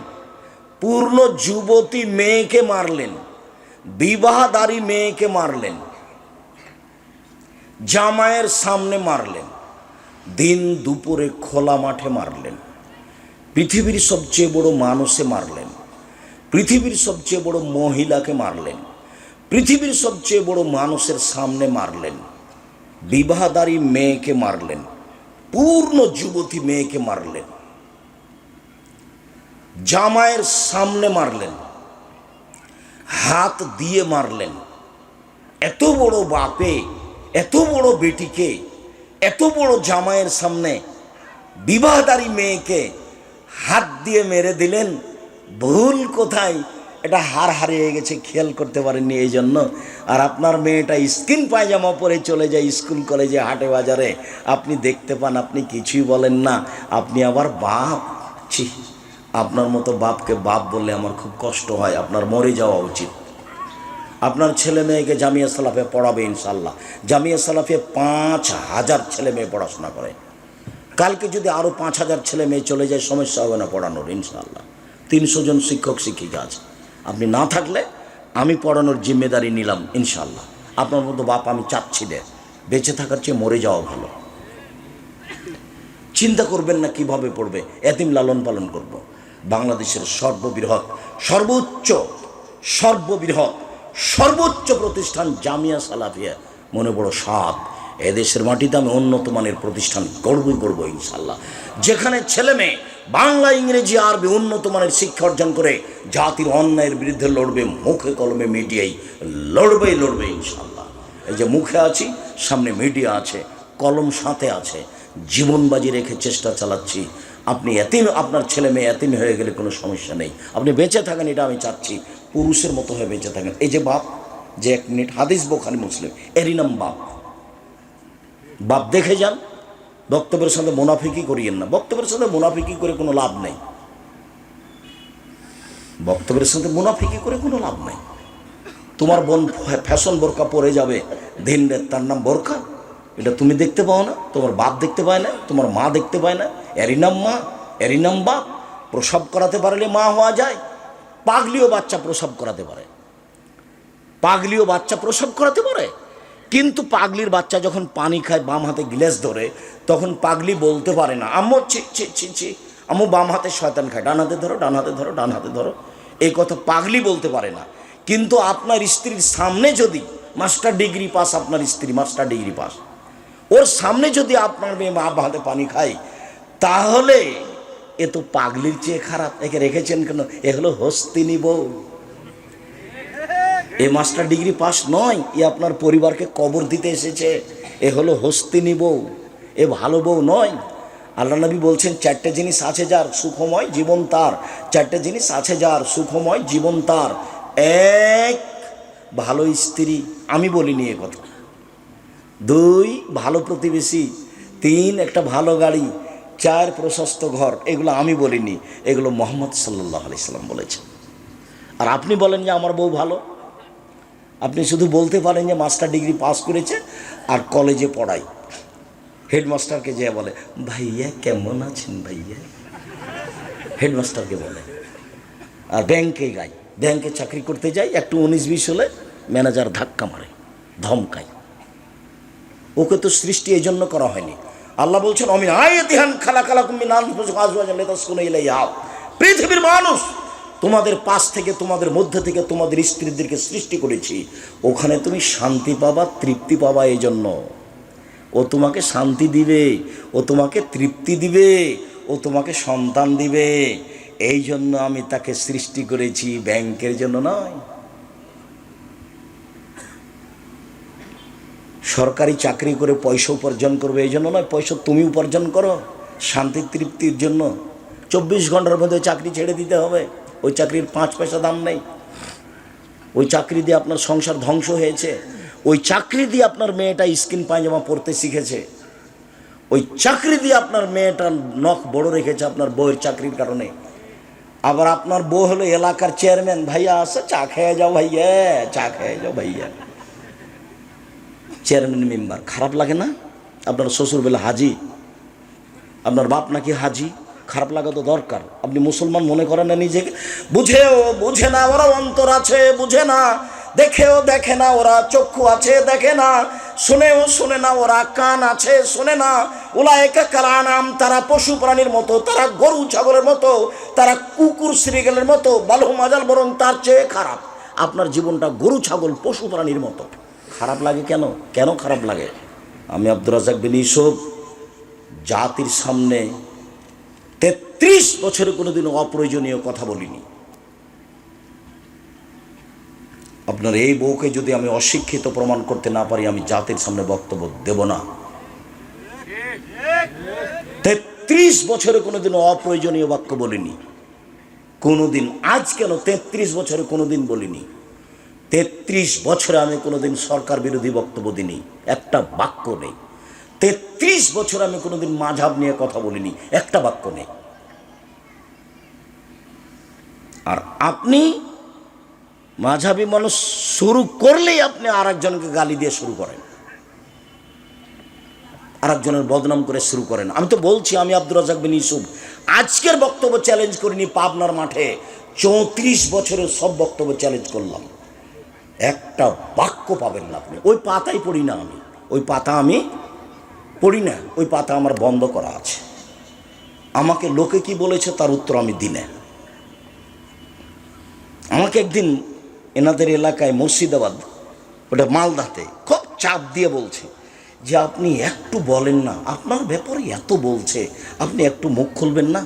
পূর্ণ যুবতী মেয়েকে মারলেন, বিবাহদারী মেয়েকে মারলেন, জামাইয়ের সামনে মারলেন, দিন দুপুরে খোলা মাঠে মারলেন, পৃথিবীর সবচেয়ে বড় মানুষে মারলেন, পৃথিবীর সবচেয়ে বড় মহিলাকে মারলেন, পৃথিবীর সবচেয়ে বড় মানুষের সামনে মারলেন, বিবাহদারী মেয়েকে মারলেন, পূর্ণ যুবতী মেয়েকে মারলেন, জামাইয়ের সামনে মারলেন, হাত দিয়ে মারলেন। এত বড় বাপে এত বড় বেটিকে এত বড় জামাইয়ের সামনে বিবাহদারী মেয়েকে হাত দিয়ে মেরে দিলেন। ভুল কোথায়? এটা হারিয়ে গেছে, খেয়াল করতে পারেননি এই জন্য। আর আপনার মেয়েটা স্কিন পায়জামা পরে চলে যায় স্কুল কলেজে হাটে বাজারে, আপনি দেখতে পান, আপনি কিছুই বলেন না, আপনি আবার বাপ। ছি, আপনার মতো বাপকে বাপ বললে আমার খুব কষ্ট হয়, আপনার মরে যাওয়া উচিত। আপনার ছেলে মেয়েকে জামিয়া সালাফে পড়াবে ইনশাল্লাহ। জামিয়া সালাফে 5,000 ছেলে মেয়ে পড়াশোনা করে। কালকে যদি আরও 5,000 ছেলে মেয়ে চলে যায় সমস্যা হবে না পড়ানোর ইনশাল্লাহ। 300 জন শিক্ষক শিক্ষিকা আছে, আপনি না থাকলে আমি পড়ানোর জিম্মেদারি নিলাম ইনশাল্লাহ। আপনার মতো বাপ আমি চাচ্ছি না, বেঁচে থাকার চেয়ে মরে যাওয়া ভালো। চিন্তা করবেন না কিভাবে পড়বে, এতিম লালন পালন করব। বাংলাদেশের সর্বোচ্চ প্রতিষ্ঠান জামিয়া সালাফিয়া, মনে বড় সাপ। এদেশের মাটিতে আমি উন্নত মানের প্রতিষ্ঠান করবই ইনশাল্লাহ, যেখানে ছেলে মেয়ে বাংলা ইংরেজি আরবি উন্নত মানের শিক্ষা অর্জন করে জাতির অন্যায়ের বিরুদ্ধে লড়বে, মুখে কলমে মিডিয়ায় লড়বে ইনশাল্লাহ। এই যে মুখে আছি, সামনে মিডিয়া আছে, কলম সাথে আছে, জীবন বাজি রেখে চেষ্টা চালাচ্ছি। আপনি এতিম, আপনার ছেলে মেয়ে এতিম হয়ে গেলে কোনো সমস্যা নেই, আপনি বেঁচে থাকেন, এটা আমি চাচ্ছি, পুরুষের মতো হয়ে বেঁচে থাকেন। এই যে বাপ, যে 1 মিনিট, হাদিস বুখারী মুসলিম, এরই নাম বাপ। বাপ দেখে যান, বক্তব্যের সাথে মুনাফিকি করিয়েন না, বক্তব্যের সাথে মুনাফিকি করে কোনো লাভ নেই, বক্তব্যের সাথে মুনাফিকি করে কোনো লাভ নেই। তোমার বোন ফ্যাশন বোরকা পরে যাবে দিন রাত, তার নাম বোরকা? এটা তুমি দেখতে পাও না, তোমার বাপ দেখতে পায় না, তোমার মা দেখতে পায় না? এরই নাম মা, এরই নাম বাপ। প্রসব করাতে পারলে মা হওয়া যায়। পাগলিও বাচ্চা প্রসব করাতে পারে, পাগলিও বাচ্চা প্রসব করাতে পারে। কিন্তু পাগলির বাচ্চা যখন পানি খায়, বাম হাতে গ্লাস ধরে, তখন পাগলি বলতে পারে না আম্মু ছি, আম্মু বাম হাতে শয়তান খায়, ডান হাতে ধরো, ডান হাতে ধরো, ডান হাতে ধরো, এই কথা পাগলি বলতে পারে না। কিন্তু আপনার স্ত্রীর সামনে যদি মাস্টার ডিগ্রি পাস, আপনার স্ত্রী মাস্টার ডিগ্রি পাস, ওর সামনে যদি আপনার মেয়ে মা হাতে পানি খায়, তাহলে এ তো পাগলির চেয়ে খারাপ। একে রেখেছেন কেন? এ হলো হস্তিনী বউ, এ মাস্টার ডিগ্রি পাস নয়, এ আপনার পরিবারকে কবর দিতে এসেছে। এ হলো হস্তিনী বউ, এ ভালো বউ নয়। আল্লাহ নবী বলছেন, 4টে জিনিস আছে যার সুখময় জীবন তার, 4টে জিনিস আছে যার সুখময় জীবন তার। 1, ভালো স্ত্রী, আমি বলিনি এ কথা। 2, ভালো প্রতিবেশী। 3, একটা ভালো গাড়ি। 4, প্রশস্ত ঘর। এগুলো আমি বলিনি, এগুলো মুহাম্মদ সাল্লাল্লাহু আলাইহি সাল্লাম বলেছেন। আর আপনি বলেন যে আমার বউ ভালো, আপনি শুধু বলতে পারেন যে মাস্টার ডিগ্রি পাস করেছে আর কলেজে পড়াই। হেডমাস্টারকে যে বলে, ভাইয়া কেমন আছেন ভাইয়া, হেডমাস্টারকে বলে। আর ব্যাংকে গাই, ব্যাংকে চাকরি করতে যাই, একটু 19-20 হলে ম্যানেজার ধাক্কা মারে, ধমকায়। ওকে তো সৃষ্টি এই জন্য করা হয়নি। আল্লাহ বলছেন, অমিন আয়াতিহান খালাকালাকুম মিন আনফুসিকুম আজওয়াজান লিতাসকুনু ইলাইহা। পৃথিবীর মানুষ, তোমাদের পাশ থেকে, তোমাদের মধ্যে থেকে তোমাদের স্ত্রীদেরকে সৃষ্টি করেছি, ওখানে তুমি শান্তি পাবা, তৃপ্তি পাবা। এই জন্য ও তোমাকে শান্তি দিবে, ও তোমাকে তৃপ্তি দিবে, ও তোমাকে সন্তান দিবে। এই জন্য আমি তাকে সৃষ্টি করেছি, ব্যাংকের জন্য নয়। সরকারি চাকরি করে পয়সা উপার্জন করবে এই জন্য নয়, পয়সা তুমি উপার্জন করো শান্তি তৃপ্তির জন্য। 24 ঘন্টার মধ্যে চাকরি ছেড়ে দিতে হবে, ওই চাকরির 5 পয়সা দাম নেই। ওই চাকরি দিয়ে আপনার সংসার ধ্বংস হয়েছে, ওই চাকরি দিয়ে আপনার মেয়েটা স্কিন পায়জামা পরতে শিখেছে, ওই চাকরি দিয়ে আপনার মেয়েটা নখ বড় রেখেছে আপনার বউয়ের চাকরির কারণে। আবার আপনার বউ হলো এলাকার চেয়ারম্যান, ভাইয়া আসে চা খেয়ে যাও ভাইয়া, চা খেয়ে যাও ভাইয়া, চেয়ারম্যান মেম্বার। খারাপ লাগে না? আপনার শ্বশুর বলে হাজি, আপনার বাপ নাকি হাজি, খারাপ লাগা তো দরকার। আপনি মুসলমান মনে করেন না নিজেকে? বুঝে না, ওরা অন্তর আছে, বুঝে না দেখেও দেখে না, ওরা চক্ষু আছে দেখে না, শুনেও শুনে না, ওরা কান আছে শোনে না। উলায়েকা কাল আনাম, তারা পশু প্রাণীর মতো, তারা গরু ছাগলের মতো, তারা কুকুর শ্রীগেলের মতো, বালহু মাজাল, বরং তার চেয়ে খারাপ। আপনার জীবনটা গরু ছাগল পশু প্রাণীর মতো। খারাপ লাগে কেন? কেন খারাপ লাগে? আমি আব্দুর রাজ্জাক বিন ইউসুফ জাতির সামনে 33 বছরে কোনোদিন অপ্রয়োজনীয় কথা বলিনি। আপনার এই বউকে যদি আমি অশিক্ষিত প্রমাণ করতে না পারি, আমি জাতির সামনে বক্তব্য দেব না। 33 বছরে কোনোদিন অপ্রয়োজনীয় বাক্য বলিনি, কোনোদিন। আজ কেন 33 বছরে কোনোদিন বলিনি। 33 বছরে আমি কোনোদিন সরকার বিরোধী বক্তব্য দিইনি, একটা বাক্য নেই। 33 বছর আমি কোনোদিন মাযহাব নিয়ে কথা বলিনি, একটা বাক্য নেই। আর আপনি মাযহাবী মানুষ শুরু করলেই আপনি আরেকজনকে গালি দিয়ে শুরু করেন, আরেকজনের বদনাম করে শুরু করেন। আমি তো বলছি, আমি আব্দুর রাজ্জাক বিন ইউসুফ আজকের বক্তব্য চ্যালেঞ্জ করিনি, পাবনার মাঠে 34 বছরের সব বক্তব্য চ্যালেঞ্জ করলাম। একটা বাক্য পাবেন না আপনি। ওই পাতাই পড়ি না আমি, ওই পাতা আমি পড়ি না, ওই পাতা আমার বন্ধ করা আছে। আমাকে লোকে কি বলেছে তার উত্তর আমি দিই না। আমাকে একদিন এনাদের এলাকায় মুর্শিদাবাদ, ওটা মালদাতে, খুব চাপ দিয়ে বলছে যে আপনি একটু বলেন না, আপনার ব্যাপারে এত বলছে, আপনি একটু মুখ খুলবেন না।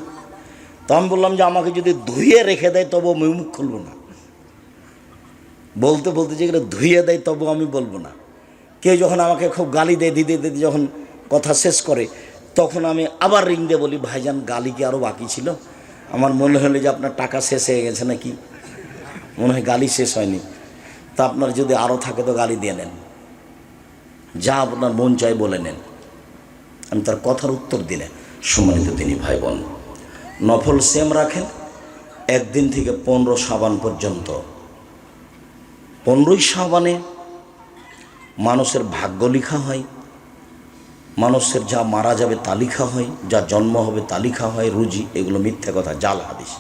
তো আমি বললাম যে আমাকে যদি ধুয়ে রেখে দেয় তবু আমি মুখ খুলব না। বলতে বলতে যেগুলো ধুয়ে দেয় তবু আমি বলবো না। কেউ যখন আমাকে খুব গালি দেয়, দিতে দিতে যখন কথা শেষ করে, তখন আমি আবার রিং দিয়ে বলি, ভাইজান গালি কি আরও বাকি ছিল? আমার মনে হলো যে আপনার টাকা শেষ হয়ে গেছে নাকি, মনে হয় গালি শেষ হয়নি। তা আপনার যদি আরও থাকে তো গালি দিয়ে নেন, যা আপনার মন চায় বলে নেন। আমি তার কথার উত্তর দিলে, সম্মানিত তিনি ভাই বোন, নফল সিয়াম রাখেন একদিন থেকে 15 শাবান পর্যন্ত। 15ই শাবানে মানুষের ভাগ্য লেখা হয়, মানুষের যা মারা যাবে তা লেখা হয়, যা জন্ম হবে তা লেখা হয়, রুজি। এগুলো মিথ্যা কথা, জাল হাদিস।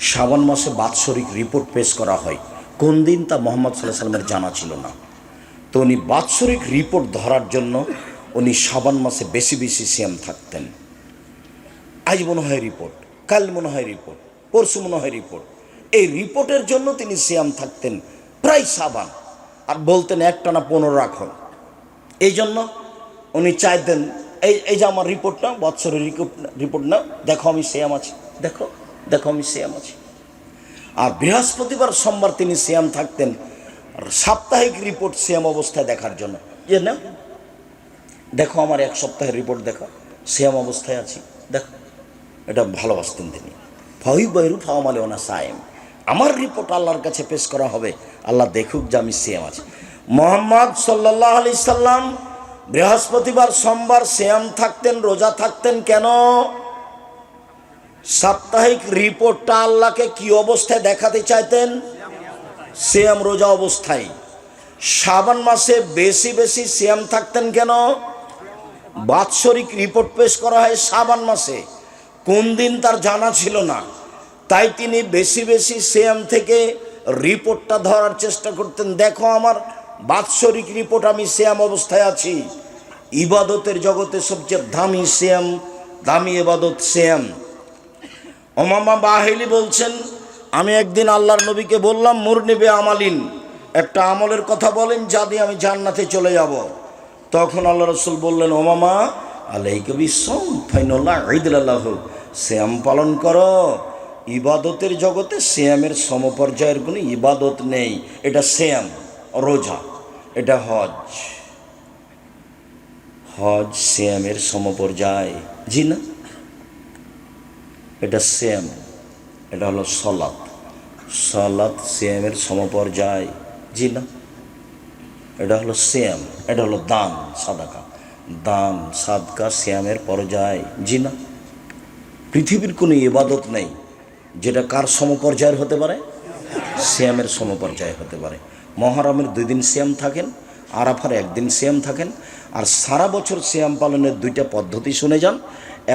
শাবান মাসে বাৎসরিক রিপোর্ট পেশ করা হয়, কোন দিন তা মুহাম্মদ সাল্লাল্লাহু আলাইহি ওয়াসাল্লামের জানা ছিল না। তো উনি বাৎসরিক রিপোর্ট ধরার জন্য উনি শাবান মাসে বেশি বেশি সিয়াম থাকতেন। আজ মনে হয় রিপোর্ট, কাল মনে হয় রিপোর্ট, পরশু মনে হয় রিপোর্ট। এই রিপোর্টের জন্য তিনি সিয়াম থাকতেন প্রায় শাবান, আর বলতেন একটানা 15 রাখুন। এই জন্য উনি চাইতেন, এই যে আমার রিপোর্ট না, বৎসরের রিপোর্ট না, দেখো আমি সিয়াম আছি, দেখো দেখো আমি সিয়াম আছি। আর বৃহস্পতিবার সোমবার তিনি সিয়াম থাকতেন সাপ্তাহিক রিপোর্ট সিয়াম অবস্থায় দেখার জন্য, যে না দেখো আমার 1 সপ্তাহের রিপোর্ট দেখো, সিয়াম অবস্থায় আছি দেখো। এটা ভালোবাসতেন তিনি। ফাই বাইরু ফাওয়ামালে ওনা সায়েম, আমার রিপোর্ট আল্লাহর কাছে পেশ করা হবে, আল্লাহ দেখুক যে আমি সিয়াম আছি। মুহাম্মদ সাল্লাল্লাহু আলাইহি সাল্লাম বৃহস্পতিবার সোমবার সিয়াম থাকতেন, রোজা থাকতেন। কেন? সাপ্তাহিক রিপোর্টটা আল্লাহকে কি অবস্থায় দেখাতে চাইতেন? সিয়াম রোজা অবস্থায়। শাবান মাসে বেশি বেশি সিয়াম থাকতেন কেন? বাৎসরিক রিপোর্ট পেশ করা হয় শাবান মাসে, কোন দিন তার জানা ছিল না। তাই তিনি বেশি বেশি সিয়াম থেকে রিপোর্টটা ধরার চেষ্টা করতেন, দেখো আমার বাৎসরিক রিপোর্ট, আমি সিয়াম অবস্থায় আছি। ইবাদতের জগতে সবচেয়ে দামি সিয়াম, দামি ইবাদত সিয়াম। উমামা বাহিলি বলছেন, আমি একদিন আল্লাহর নবীকে বললাম, মুরনিবে আমালিন, একটা আমলের কথা বলেন যা দিয়ে আমি জান্নাতে চলে যাব। তখন আল্লাহ রাসূল বললেন, উমামা আলাইকা বিসসাম ফাইনাল্লাহ ঈদুল্লাহ, সিয়াম পালন করো। ইবাদতের জগতে সিয়ামের সমপর্যায়ের কোনো ইবাদত নেই। এটা সিয়াম, রোজা, এটা হজ। হজ সিয়ামের সমপর্যায়, জি না, এটা সিয়াম। এটা হলো সলাত, সলাত সিয়ামের সমপর্যায়, জি না, এটা হলো সিয়াম। এটা হলো দান সাদাকা, দান সাদকা সিয়ামের পর্যায়, জি না। পৃথিবীর কোনো ইবাদত নেই যেটা কার সমপর্যায়ের হতে পারে? সিয়ামের সমপর্যায় হতে পারে। মহরমের 2 দিন সিয়াম থাকেন, আরাফার 1 দিন সিয়াম থাকেন। আর সারা বছর সিয়াম পালনের 2টা পদ্ধতি শুনে যান,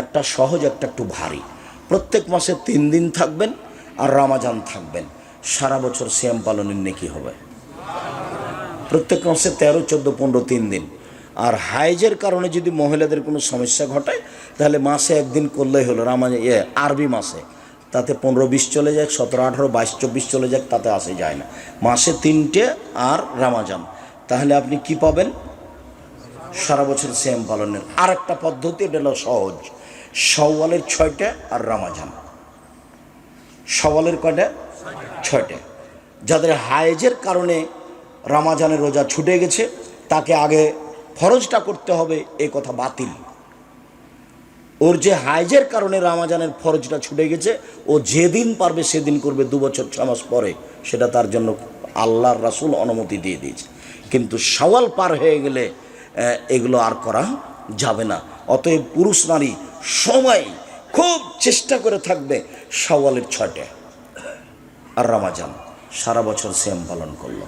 একটা সহজ, একটা একটু ভারী। প্রত্যেক মাসে 3 দিন থাকবেন আর রমাজান থাকবেন। সারা বছর সিয়াম পালনের নেকি হবে। প্রত্যেক মাসে 13, 14, 15, 3 দিন। আর হাইজের কারণে যদি মহিলাদের কোনো সমস্যা ঘটায় তাহলে মাসে একদিন করলেই হলো, আরবি মাসে, তাতে 15, 20 চলে যাক, 17, 18, 22, 24 চলে যাক, তাতে আসে যায় না। মাসে 3টে আর রামাজান, তাহলে আপনি কি পাবেন? সারা বছর সিয়াম পালনের। আর একটা পদ্ধতি, এটা হলো সহজ, শাওয়ালের 6টা আর রামাজান। শাওয়ালের কয়টা? 6টা। যাদের হায়েজের কারণে রামাজানের রোজা ছুটে গেছে তাকে আগে ফরজটা করতে হবে, এই কথা বাতিল। ওর যে হায়েজের কারণে রামাজানের ফরজটা ছুটে গেছে, ও যেদিন পারবে সেদিন করবে, 2 বছর 6 মাস পরে, সেটা তার জন্য আল্লাহর রাসূল অনুমতি দিয়ে দিয়েছে। কিন্তু শাওয়াল পার হয়ে গেলে এগুলো আর করা যাবে না। অতএব পুরুষ নারী সবাই খুব চেষ্টা করে থাকবে শাওয়ালের 6টা আর রামাজান, সারা বছর সিয়াম পালন করলো।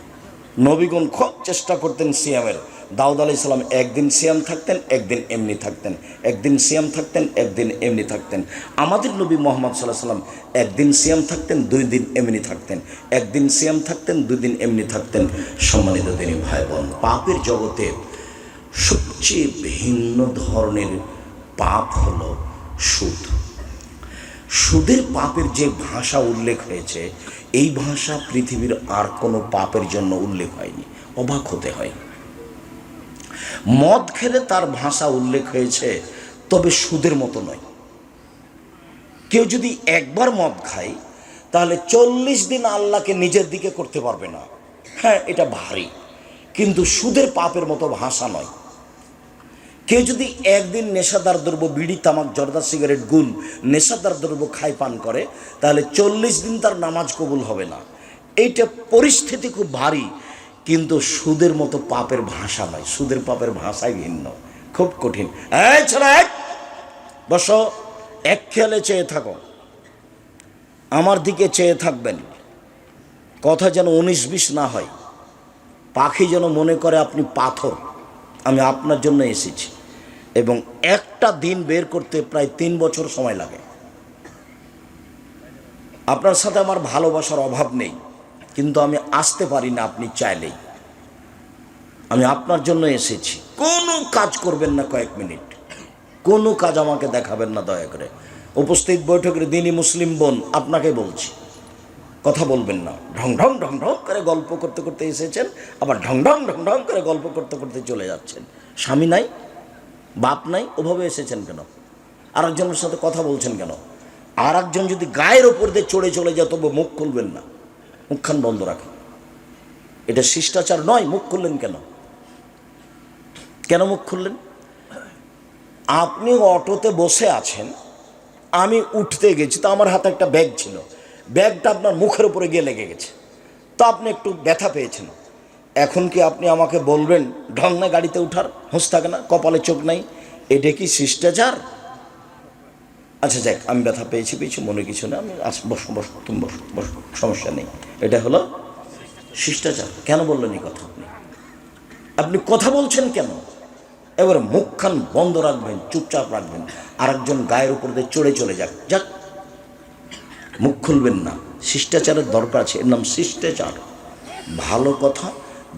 নবীগণ খুব চেষ্টা করতেন সিয়ামের। দাউদ আলাইহিস সালাম একদিন সিয়াম থাকতেন, একদিন এমনি থাকতেন, একদিন সিয়াম থাকতেন, একদিন এমনি থাকতেন। আমাদের নবী মুহাম্মদ সাল্লাল্লাহু আলাইহি সাল্লাম একদিন সিয়াম থাকতেন, 2 দিন এমনি থাকতেন, একদিন সিয়াম থাকতেন, 2 দিন এমনি থাকতেন। সম্মানিত দিনী ভাই বোন, পাপের জগতে সবচেয়ে ভিন্ন ধরনের পাপ হলো সুদ। সুদের পাপের যে ভাষা উল্লেখ হয়েছে, এই ভাষা পৃথিবীর আর কোনো পাপের জন্য উল্লেখ হয়নি। অবাক হতে হয়। মদ খেলে তার ভাষা উল্লেখ হয়েছে, তবে সুদের মতো নয়। কেউ যদি একবার মদ খায় তাহলে 40 দিন আল্লাহকে নিজের দিকে করতে পারবে না। হ্যাঁ, এটা ভারী, কিন্তু সুদের পাপের মতো ভাষা নয়। কেউ যদি একদিন নেশাদার দ্রব্য, বিড়ি, তামাক, জর্দা, সিগারেট, গুল, নেশাদার দ্রব্য খায়, পান করে, তাহলে 40 দিন তার নামাজ কবুল হবে না। এইটা পরিস্থিতি খুব ভারী, কিন্তু সুদের মতো পাপের ভাষা নয়। সুদের পাপের ভাষাই ভিন্ন, খুব কঠিন। এই ছেলে, বসো, এক খেয়ালে চেয়ে থাকো, আমার দিকে চেয়ে থাকবেন। কথা যেন 19-20 না হয়। পাখি যেন মনে করে আপনি পাথর। আমি আপনার জন্য এসেছি, এবং একটা দিন বের করতে প্রায় 3 বছর সময় লাগে। আপনার সাথে আমার ভালোবাসার অভাব নেই, কিন্তু আমি আসতে পারি না আপনি চাইলেই। আমি আপনার জন্য এসেছি। কোনো কাজ করবেন না কয়েক মিনিট, কোনো কাজ আমাকে দেখাবেন না দয়া করে। উপস্থিত বৈঠকের দিনই মুসলিম বোন, আপনাকে বলছি, কথা বলবেন না। ঢং ঢং ঢং ঢং করে গল্প করতে করতে এসেছেন, আবার ঢং ঢং ঢং ঢং করে গল্প করতে করতে চলে যাচ্ছেন। স্বামী নাই, বাপ নাই, ওভাবে এসেছেন কেন? আর একজনের সাথে কথা বলছেন কেন? আর একজন যদি গায়ের ওপর দিয়ে চড়ে চলে যায়, তবে মুখ খুলবেন না, মুখখান বন্ধ রাখেন। এটা শিষ্টাচার নয়। মুখ খুললেন কেন? কেন মুখ খুললেন? আপনি অটোতে বসে আছেন, আমি উঠতে গেছি, তো আমার হাতে একটা ব্যাগ ছিল, ব্যাগটা আপনার মুখের উপরে গিয়ে লেগে গেছে, তো আপনি একটু ব্যথা পেয়েছেন। এখন কি আপনি আমাকে বলবেন ঢং না গাড়িতে উঠার? হুঁশ থাকে না, কপালে চোখ নাই? এটা কি শিষ্টাচার? আচ্ছা যাক, আমি ব্যথা পেয়েছি, মনে কিছু না, আমি বসো বসো, তুমি বসো বসো, সমস্যা নেই। এটা হলো শিষ্টাচার। কেন বললেন এই কথা? আপনি কথা বলছেন কেন? এবার মুখখান বন্ধ রাখবেন, চুপচাপ রাখবেন। আরেকজন গায়ের উপর দিয়ে চড়ে চলে যাক, যাক, মুখ খুলবেন না। শিষ্টাচারের দরকার আছে, এর নাম শিষ্টাচার। ভালো কথা,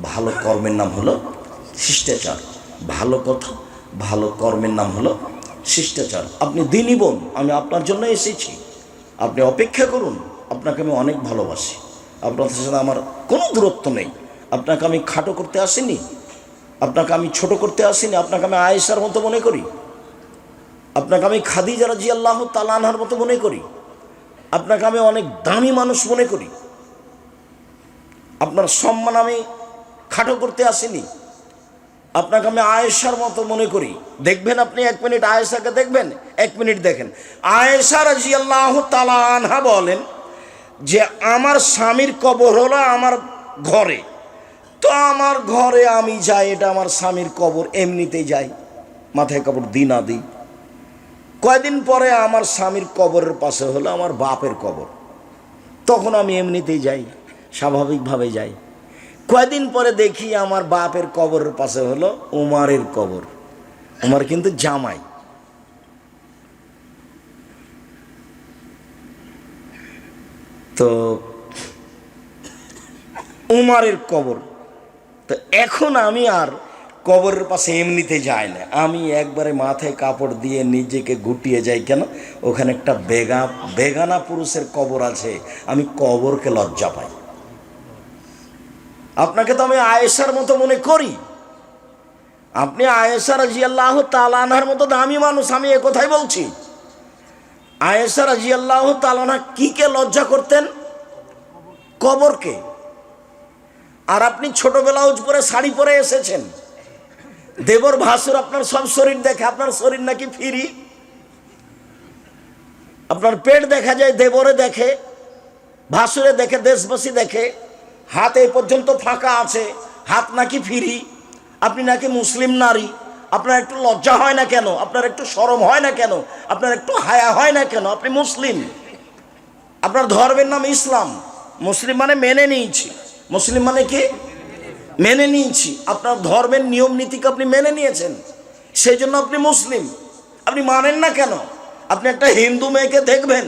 ভালো কর্মের নাম হলো শিষ্টাচার। ভালো কথা, ভালো কর্মের নাম হলো শিষ্টাচার। আপনি দিনই বোন, আমি আপনার জন্য এসেছি, আপনি অপেক্ষা করুন। আপনাকে আমি অনেক ভালোবাসি, আপনার সাথে আমার কোনো দূরত্ব নেই। আপনাকে আমি খাটো করতে আসিনি, আপনাকে আমি ছোট করতে আসিনি। আপনাকে আমি আয়েশার মতো মনে করি, আপনাকে আমি খাদিজা রাদিয়াল্লাহু তাআলা আনহার মতো মনে করি, আপনাকে আমি অনেক দামি মানুষ মনে করি। আপনার সম্মান আমি খাটো করতে আসিনি, আপনাকে আমি আয়েশার মতো মনে করি। দেখবেন আপনি 1 মিনিট আয়েশাকে দেখবেন, 1 মিনিট দেখেন। আয়েশা রাদিয়াল্লাহু তাআলা আনহা বলেন যে আমার স্বামীর কবর হলো আমার ঘরে, তো আমার ঘরে আমি যাই, এটা আমার স্বামীর কবর, এমনিতেই যাই, মাথায় কাপড় দিই না দিই। কয়দিন পরে আমার স্বামীর কবরের পাশে হলো আমার বাপের কবর, তখন আমি এমনিতেই যাই, স্বাভাবিকভাবে যাই। কয়দিন পরে দেখি আমার বাপের কবরের পাশে হলো উমারের কবর। উমার কিন্তু জামাই। তো উমারের কবর। তো এখন আমি আর কবরের পাশে এমনিতে যাই না, আমি একবারে মাথায় কাপড় দিয়ে নিজেকে গুটিয়ে যাই। কেন? ওখানে একটা বেগানা পুরুষের কবর আছে, আমি কবরকে লজ্জা পাই। আপনাকে তো আমি আয়েশার মতো মনে করি, আপনি আয়েশা রাদিয়াল্লাহু তাআলা আনহার মতো দামি মানুষ, আমি এ কথাই বলছি। আয়েশা রাদিয়াল্লাহু তাআলা আনহা কিকে লজ্জা করতেন? কবরকে। আর আপনি ছোট ব্লাউজ পরে শাড়ি পরে এসেছেন, দেবর ভাসুর আপনার সব শরীর দেখে, আপনার শরীর নাকি ফ্রি, আপনার পেট দেখা যায়, দেবরে দেখে, ভাসুরে দেখে, দেশবাসী দেখে, হাত এই পর্যন্ত ফাঁকা আছে, হাত নাকি ফ্রি, আপনি নাকি মুসলিম নারী। আপনার একটু লজ্জা হয় না কেন? আপনার একটু শরম হয় না কেন? আপনার একটু হায়া হয় না কেন? আপনি মুসলিম, আপনার ধর্মের নাম ইসলাম। মুসলিম মানে মেনে নিয়েছি, মুসলিম মানে কি? মেনে নিয়েছি। আপনার ধর্মের নিয়ম নীতিকে আপনি মেনে নিয়েছেন, সেই জন্য আপনি মুসলিম। আপনি মানেন না কেন? আপনি একটা হিন্দু মেয়েকে দেখবেন,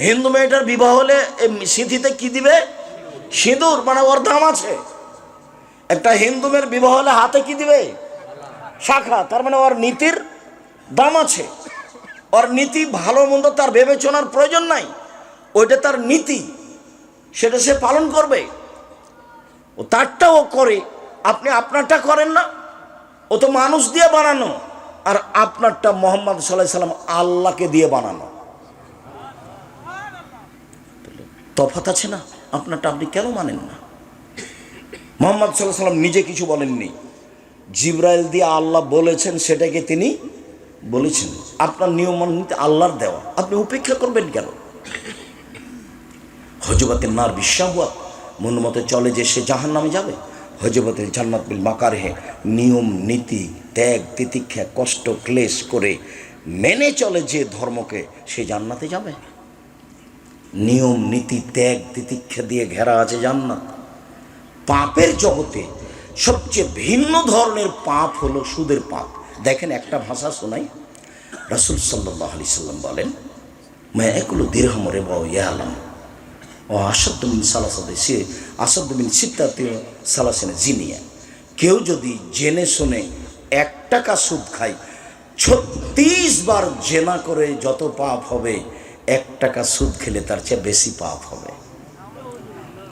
হিন্দু মেয়েটার বিবাহ হলে সিঁথিতে কি দিবে? সিঁদুর, মানে ওর দাম আছে। একটা হিন্দু মেয়ের বিবাহ হলে হাতে কি দিবে? শাখা, তার মানে ওর নীতির দাম আছে। ওর নীতি ভালো মন্দ তার বিবেচনার প্রয়োজন নাই, ওইটা তার নীতি, সেটা সে পালন করবে। ও তারটাও করে, আপনি আপনারটা করেন না। ও তো মানুষ দিয়ে বানানো, আর আপনারটা মুহাম্মদ সাল্লাল্লাহু আলাইহি সাল্লাম আল্লাহকে দিয়ে বানানো। তফাৎ আছে না? আপনারটা আপনি কেন মানেন না? মুহাম্মদ সাল্লাল্লাহু আলাইহি সাল্লাম নিজে কিছু বলেননি, জিবরাইল দিয়ে আল্লাহ বলেছেন, সেটাকে তিনি বলেছেন। আপনার নিয়ম মানতে আল্লাহর দেওয়া, আপনি উপেক্ষা করবেন কেন? হজবতের নার বিশ্বাহুয়া, মন মতো চলে যে সে জাহান্নামে যাবে। হজবতের জান্নাত বিল মাকারহে, নিয়ম নীতি ত্যাগ তিতিক্ষা কষ্ট ক্লেশ করে মেনে চলে যে ধর্মকে, সে জান্নাতে যাবে। নিয়ম নীতি ত্যাগ তিতিক্ষা দিয়ে ঘেরা আছে জান্নাত। পাপের জগতে সবচেয়ে ভিন্ন ধরনের পাপ হলো সুদের পাপ। দেখেন, একটা ভাষা শোনাই। রাসূল সাল্লাল্লাহু আলাইহি সাল্লাম বলেন, মা ইয়াকুলু দিরহাম রিবা ইয়ালাম ও আসাদ্দমিন সালাসাদে সে আসাদ্দমিন সিত্তাতে সালাসিনে জিনিয়া। কেউ যদি জেনে শুনে 1 টাকা সুদ খায়, 36 বার জেনা করে যত পাপ হবে, 1 টাকা সুদ খেলে তার চেয়ে বেশি পাপ হবে।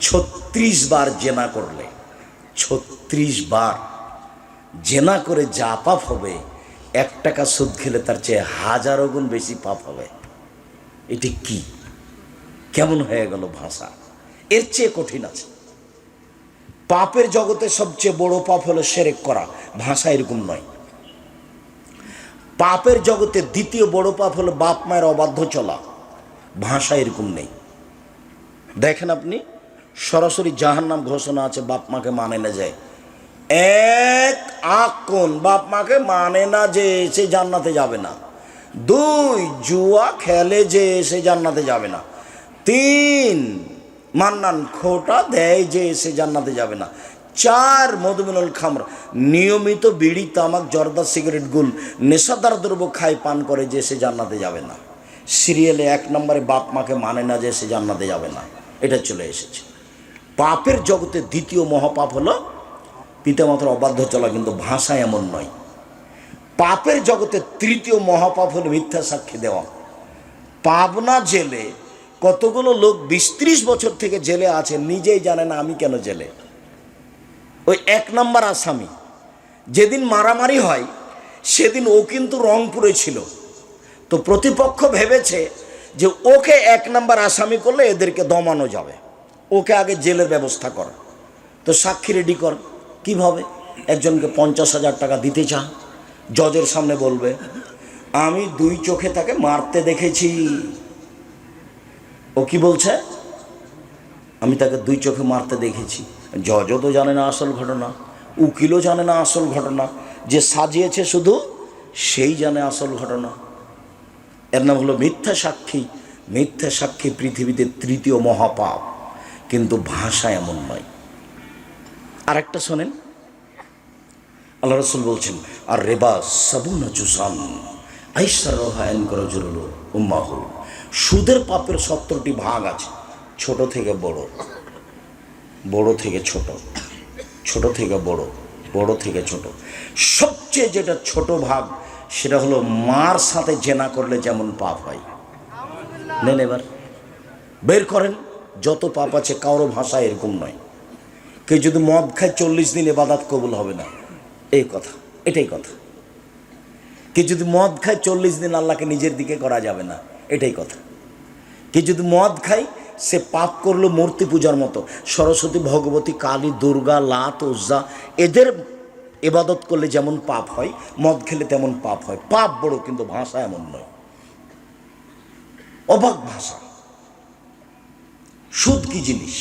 36 বার জেনা করলে, 36 বার জেনা করে যা পাপ হবে, 1 টাকা সুদ খেলে তার চেয়ে 1000 গুণ বেশি পাপ হবে। এটি কি, কেমন হয়ে গেল ভাষা? এর চেয়ে কঠিন আছে। পাপের জগতে সবচেয়ে বড় পাপ হলো শিরক করা, ভাষা এরকম নয়। পাপের জগতে দ্বিতীয় বড় পাপ হলো বাপ মায়ের অবাধ্য চলা, ভাষা এরকম নেই। দেখেন, আপনি সরাসরি জাহান্নাম ঘোষণা আছে, বাপ মাকে মানে না যায়। 1 কোন বাপ মাকে মানে না যে সে জান্নাতে যাবে না। 2 জুয়া খেলে যে সে জান্নাতে যাবে না। 3 মান্নান খোটা দেয় যে সে জান্নাতে যাবে না। 4 মধুমিনুল খামর, নিয়মিত বিড়ি তামাক জর্দা সিগারেট গুল নেশাদার দ্রব্য খায় পান করে যে সে জান্নাতে যাবে না। সিরিয়ালে 1 নম্বরে বাপ মাকে মানে না যে সে জান্নাতে যাবে না, এটা চলে এসেছে। পাপের জগতে দ্বিতীয় মহাপাপ হলো পিতামাতার অবাধ্য চলা, কিন্তু ভাষা এমন নয়। পাপের জগতে তৃতীয় মহাপাপ হলো মিথ্যা সাক্ষী দেওয়া। পাবনা জেলে কতগুলো লোক 20-30 বছর থেকে জেলে আছে, নিজেই জানে না আমি কেন জেলে। ওই 1 নম্বর আসামি, যেদিন মারামারি হয় সেদিন ও কিন্তু রংপুরে ছিল। তো প্রতিপক্ষ ভেবেছে যে ওকে 1 নম্বর আসামি করলে এদেরকে দমানো যাবে, ওকে আগে জেলের ব্যবস্থা কর। তো সাক্ষী রেডি কর। কিভাবে? একজনকে 50,000 টাকা দিতে চা, জজের সামনে বলবে আমি 2 চোখে তাকে মারতে দেখেছি। ও কি বলছে? আমি তাকে 2 চোখে মারতে দেখেছি। জজও তো জানে না আসল ঘটনা, উকিলও জানে না আসল ঘটনা, যে সাজিয়েছে শুধু সেই জানে আসল ঘটনা। এর নাম হলো মিথ্যা সাক্ষী। মিথ্যা সাক্ষী পৃথিবীতে তৃতীয় মহাপাপ, কিন্তু ভাষা এমন নয়। আরেকটা শোনেন, আল্লাহ রাসূল বলছেন, আর রেবা সাবুনা জুসান আইসার রহায়ন করো জরুল উম্মাহু। সুদের পাপের 70টি ভাগ আছে, ছোট থেকে বড়। বড় থেকে ছোট, ছোট থেকে বড়, বড় থেকে ছোট। সবচেয়ে যেটা ছোট ভাগ সেটা হলো মার সাথে জেনা করলে যেমন পাপ হয়। নেন এবার বের করেন, যত পাপ আছে কারো ভাষা এরকম নয়। কেউ যদি মদ খায় 40 দিন ইবাদত কবুল হবে না, এই কথা, এটাই কথা। কেউ যদি মদ খায় 40 দিন আল্লাহকে নিজের দিকে করা যাবে না, এটাই কথা। কেউ যদি মদ খায় সে পাপ করলো মূর্তি পূজার মতো। সরস্বতী, ভগবতী, কালী, দুর্গা, লাত, উজ্জা এদের ইবাদত করলে যেমন পাপ হয়, মদ খেলে তেমন পাপ হয়। পাপ বড়, কিন্তু ভাষা এমন নয়, অবাক ভাষা। সুদ কি জিনিস?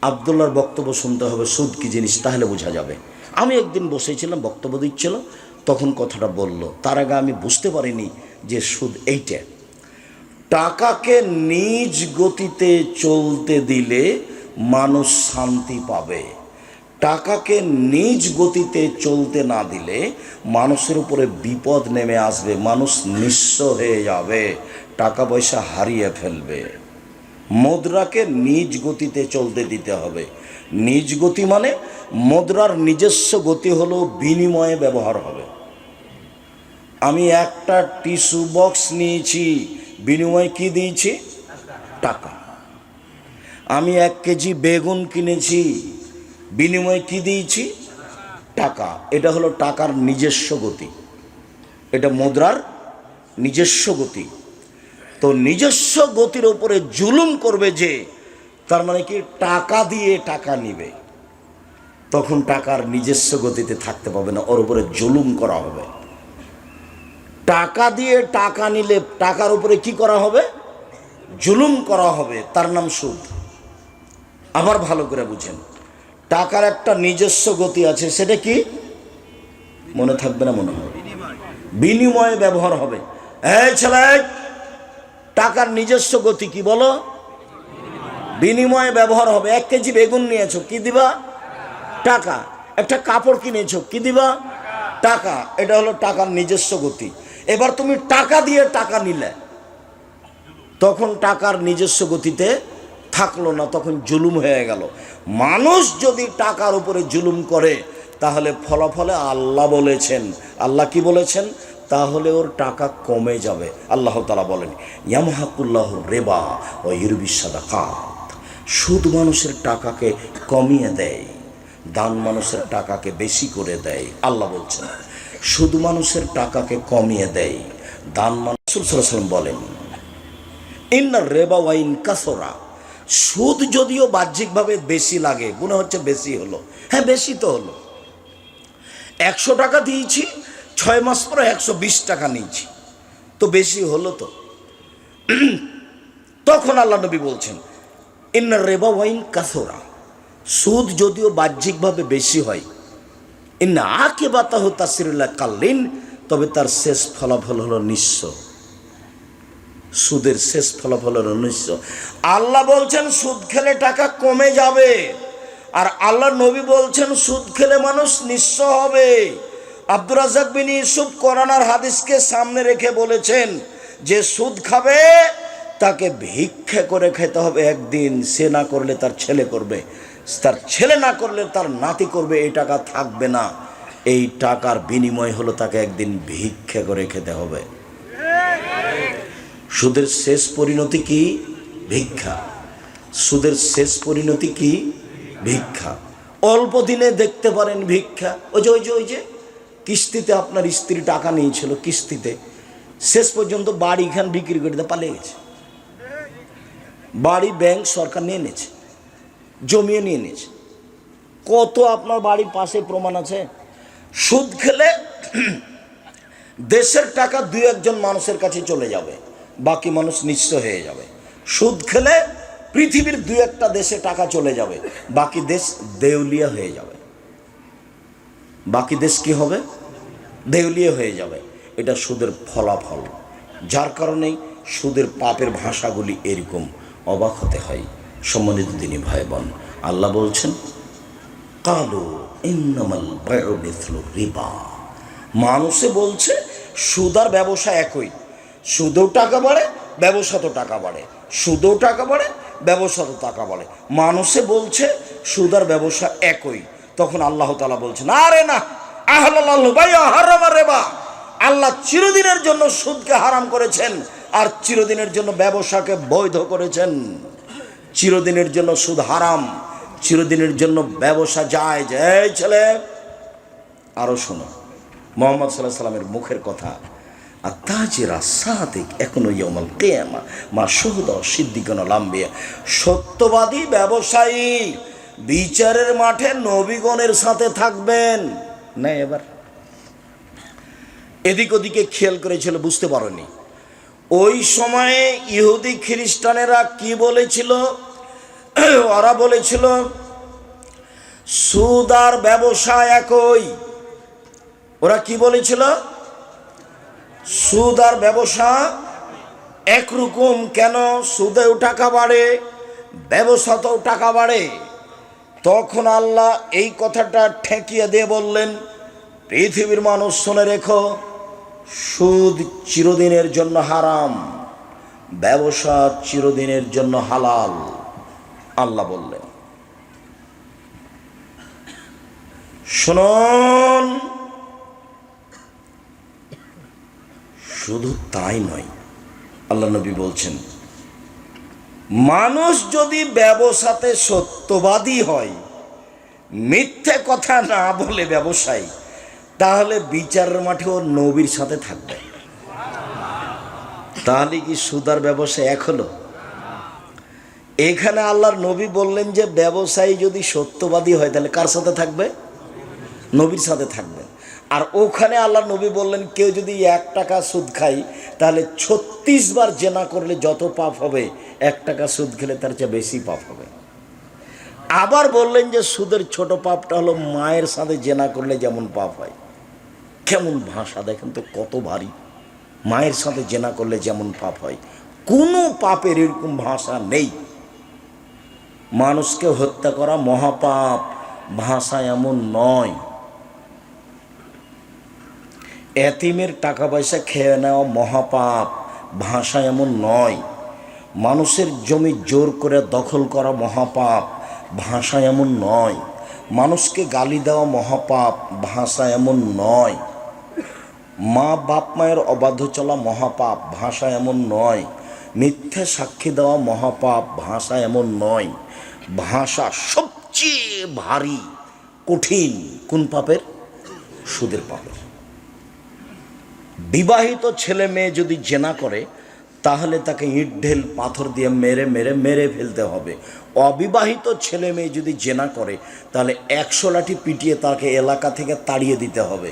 আব্দুল্লাহর বক্তব্য শুনতে হবে, সুদ কি জিনিস, তাহলে বোঝা যাবে। আমি একদিন বসেছিলাম, বক্তব্য দিচ্ছিল, তখন কথাটা বলল। তার আগে আমি বুঝতে পারিনি যে সুদ এইটা। টাকাকে নিজ গতিতে চলতে দিলে মানুষ শান্তি পাবে, টাকাকে নিজ গতিতে চলতে না দিলে মানুষের উপরে বিপদ নেমে আসবে, মানুষ নিঃস্ব হয়ে যাবে, টাকা পয়সা হারিয়ে ফেলবে। মুদ্রাকে নিজ গতিতে চলতে দিতে হবে। নিজ গতি মানে মুদ্রার নিজস্ব গতি হলো বিনিময়ে ব্যবহার হবে। আমি একটা টিস্যু বক্স নিয়েছি, বিনিময়ে কি দিয়েছি? টাকা। আমি 1 কেজি বেগুন কিনেছি, বিনিময়ে কি দিয়েছি? টাকা। এটা হলো টাকার নিজস্ব গতি, এটা মুদ্রার নিজস্ব গতি। তো নিজস্ব গতির উপরে জুলুম করবে যে, তার মানে কি টাকা দিয়ে টাকা নিবে, তখন টাকার নিজস্ব গতিতে থাকতে পাবে না, ওর উপরে জুলুম করা হবে। টাকা দিয়ে টাকা নিলে টাকার উপরে কি করা হবে? জুলুম করা হবে, তার নাম সুদ। আবার ভালো করে বুঝেন, টাকার একটা নিজস্ব গতি আছে, সেটা কি? মনে থাকবে না মনে হয়, বিনিময়ে ব্যবহার হবে। এই ছেলে, টাকার নিজস্ব গতি কি বলো? বিনিময়ে ব্যবহার হবে। 1 কেজি বেগুন নিয়েছো, কি দিবা? টাকা। একটা কাপড় কিনেছো, কি দিবা? টাকা। এটা হলো টাকার নিজস্ব গতি। এবার তুমি টাকা দিয়ে টাকা নিলে, তখন টাকার নিজস্ব গতিতে থাকলো না, তখন জুলুম হয়ে গেল। মানুষ যদি টাকার উপরে জুলুম করে, তাহলে ফলাফলে আল্লাহ বলেছেন, আল্লাহ কি বলেছেন? তাহলে ওর টাকা কমে যাবে। আল্লাহ তাআলা বলেন, ইয়ামহাকুল্লাহু রিবা ওয়া ইউরবিস সাদাকাত। সুদ মানুষের টাকাকে কমিয়ে দেয়, দান মানুষের টাকাকে বেশি করে দেয়। আল্লাহ বলছেন সুদ মানুষের টাকাকে কমিয়ে দেয়, দান মানুষ। রাসূল সাল্লাল্লাহু আলাইহি ওয়াসাল্লাম বলেন, ইন্নার রিবা ওয়া ইন কাসরা। সুদ যদিও বাহ্যিকভাবে বেশি লাগে, মনে হচ্ছে বেশি হলো, হ্যাঁ বেশি তো হলো। 100 টাকা দিয়েছি, 6 মাস পরে 120 টাকা নিয়েছি, তো বেশি হলো তো। তখন আল্লাহ নবী বলছেন, ইন্নার রিবা ওয়া ইন কাসরা। সুদ যদিও বাহ্যিকভাবে বেশি হয়, ইন্না আকিবাতাহু তাসরিলা কাল্লিন, তবে তার শেষ ফলাফল হলো নিঃস্ব। সুদের শেষ ফলাফল হলো নিঃস্ব। আল্লাহ বলছেন সুদ খেলে টাকা কমে যাবে, আর আল্লাহ নবী বলছেন সুদ খেলে মানুষ নিঃস্ব হবে। আব্দুর রাজ্জাক বিন ইউসুফ কোরআনের হাদিসকে সামনে রেখে বলেছেন, যে সুদ খাবে তাকে ভিক্ষা করে খেতে হবে একদিন। সে না করলে তার ছেলে করবে, তার ছেলে না করলে তার নাতি করবে। এই টাকা থাকবে না, এই টাকার বিনিময় হলো তাকে একদিন ভিক্ষা করে খেতে হবে। সুদের শেষ পরিণতি কি? ভিক্ষা। সুদের শেষ পরিণতি কি? ভিক্ষা। অল্প দিনে দেখতে পারেন ভিক্ষা। ওই যে কিস্তিতে আপনার স্ত্রী টাকা নিয়েছিল, কিস্তিতে শেষ পর্যন্ত বাড়ি খান বিক্রি করে দিয়ে পালিয়ে গেছে। বাড়ি ব্যাংক সরকার নিয়ে নিয়েছে, জমিয়ে নিয়ে নিয়েছে। কত আপনার বাড়ির পাশে প্রমাণ আছে। সুদ খেলে দেশের টাকা 2-1 জন মানুষের কাছে চলে যাবে, বাকি মানুষ নিঃস্ব হয়ে যাবে। সুদ খেলে পৃথিবীর 2-1টা দেশে টাকা চলে যাবে, বাকি দেশ দেউলিয়া হয়ে যাবে। বাকি দেশ কি হবে? দেউলিয়া হয়ে যাবে। এটা সুদের ফলাফল। যার কারণেই সুদের পাপের ভাষাগুলি এরকম, অবাক হতে হয়। সম্মানিত দিনী ভাই বোন, আল্লাহ বলছেন, কালু ইন্নামাল বায়উ মিসলু রিবা। মানুষে বলছে সুদ আর ব্যবসা একই, সুদেও টাকা বাড়ে, ব্যবসাতেও টাকা বাড়ে, সুদেও টাকা বাড়ে, ব্যবসাতেও টাকা বাড়ে। মানুষে বলছে সুদ আর ব্যবসা একই, তখন আল্লাহ তাআলা বলছেন আরে না, আহলাল্লাহু বাই'a হারামা রিবা, আল্লাহ চিরদিনের জন্য সুদকে হারাম করেছেন আর চিরদিনের জন্য ব্যবসাকে বৈধ করেছেন। চিরদিনের জন্য সুদ হারাম, চিরদিনের জন্য ব্যবসা জায়েজ। এই ছেলে আরো শোনো, মুহাম্মদ সাল্লাল্লাহু আলাইহি সাল্লামের মুখের কথা, আর তাজিরা সাদিক এখনো ইয়াউমাল কিয়ামা মা শুহুদা সিদ্দিকুন আল আম্বিয়া, সত্যবাদী ব্যবসায়ী বিচারের মাঠে নবীগণের সাথে থাকবেন না। এবার এদিক ওদিকে খেয়াল করেছিল, বুঝতে পারোনি ওই সময়ে ইহুদি খ্রিস্টানেরা কি বলেছিল? ওরা বলেছিল সুদ আর ব্যবসা একই। ওরা কি বলেছিল? সুদ আর ব্যবসা একরকম। কেন? সুদেও টাকা বাড়ে, ব্যবসাতেও টাকা বাড়ে। তখন আল্লাহ এই কথাটা ঠেকিয়ে দিয়ে বললেন, পৃথিবীর মানুষ শুনে রেখো, সুদ চিরদিনের জন্য হারাম, ব্যবসা চিরদিনের জন্য হালাল। আল্লাহ বললেন শুনুন, শুধু তাই নয়, আল্লাহ নবী বলছেন মানুষ যদি ব্যবসাতে সত্যবাদী হয়, মিথ্যে কথা না বলে ব্যবসায়ী, তাহলে বিচারের মাঠে ও নবীর সাথে থাকবে। তাহলে কি সুদ আর ব্যবসা এক হলো? এখানে আল্লাহর নবী বললেন যে ব্যবসায়ী যদি সত্যবাদী হয় তাহলে কার সাথে থাকবে? নবীর সাথে থাকবে। আর ওখানে আল্লাহর নবী বললেন কেউ যদি 1 টাকা সুদ খায় তাহলে 36 বার জেনা করলে যত পাপ হবে 1 টাকা সুদ খেলে তার চেয়ে বেশি পাপ হবে। আবার বললেন যে সুদের ছোট পাপটা হলো মায়ের সাথে জেনা করলে যেমন পাপ হয়। কেমন ভাষা দেখেন তো, কত ভারী! মায়ের সাথে জেনা করলে যেমন পাপ হয়, কোনো পাপের এরকম ভাষা নেই। মানুষকে হত্যা করা মহাপাপ, ভাষা এমন নয়। এতিমের টাকা পয়সা খেয়ে নেওয়া মহাপাপ, ভাষা এমন নয়। মানুষের জমি জোর করে দখল করা মহাপাপ, ভাষা এমন নয়। মানুষকে গালি দেওয়া মহাপাপ, ভাষা এমন নয়। মা বাপ মায়ের অবাধ্য চলা মহাপাপ, ভাষা এমন নয়। মিথ্যা সাক্ষী দেওয়া মহাপাপ, ভাষা এমন নয়। ভাষা সবচেয়ে ভারী কঠিন কোন পাপের? সুদের পাপের। বিবাহিত ছেলে মেয়ে যদি জেনা করে তাহলে তাকে ইট ঢেল পাথর দিয়ে মেরে মেরে মেরে ফেলতে হবে। অবিবাহিত ছেলে মেয়ে যদি জেনা করে তাহলে 100 লাঠি পিটিয়ে তাকে এলাকা থেকে তাড়িয়ে দিতে হবে।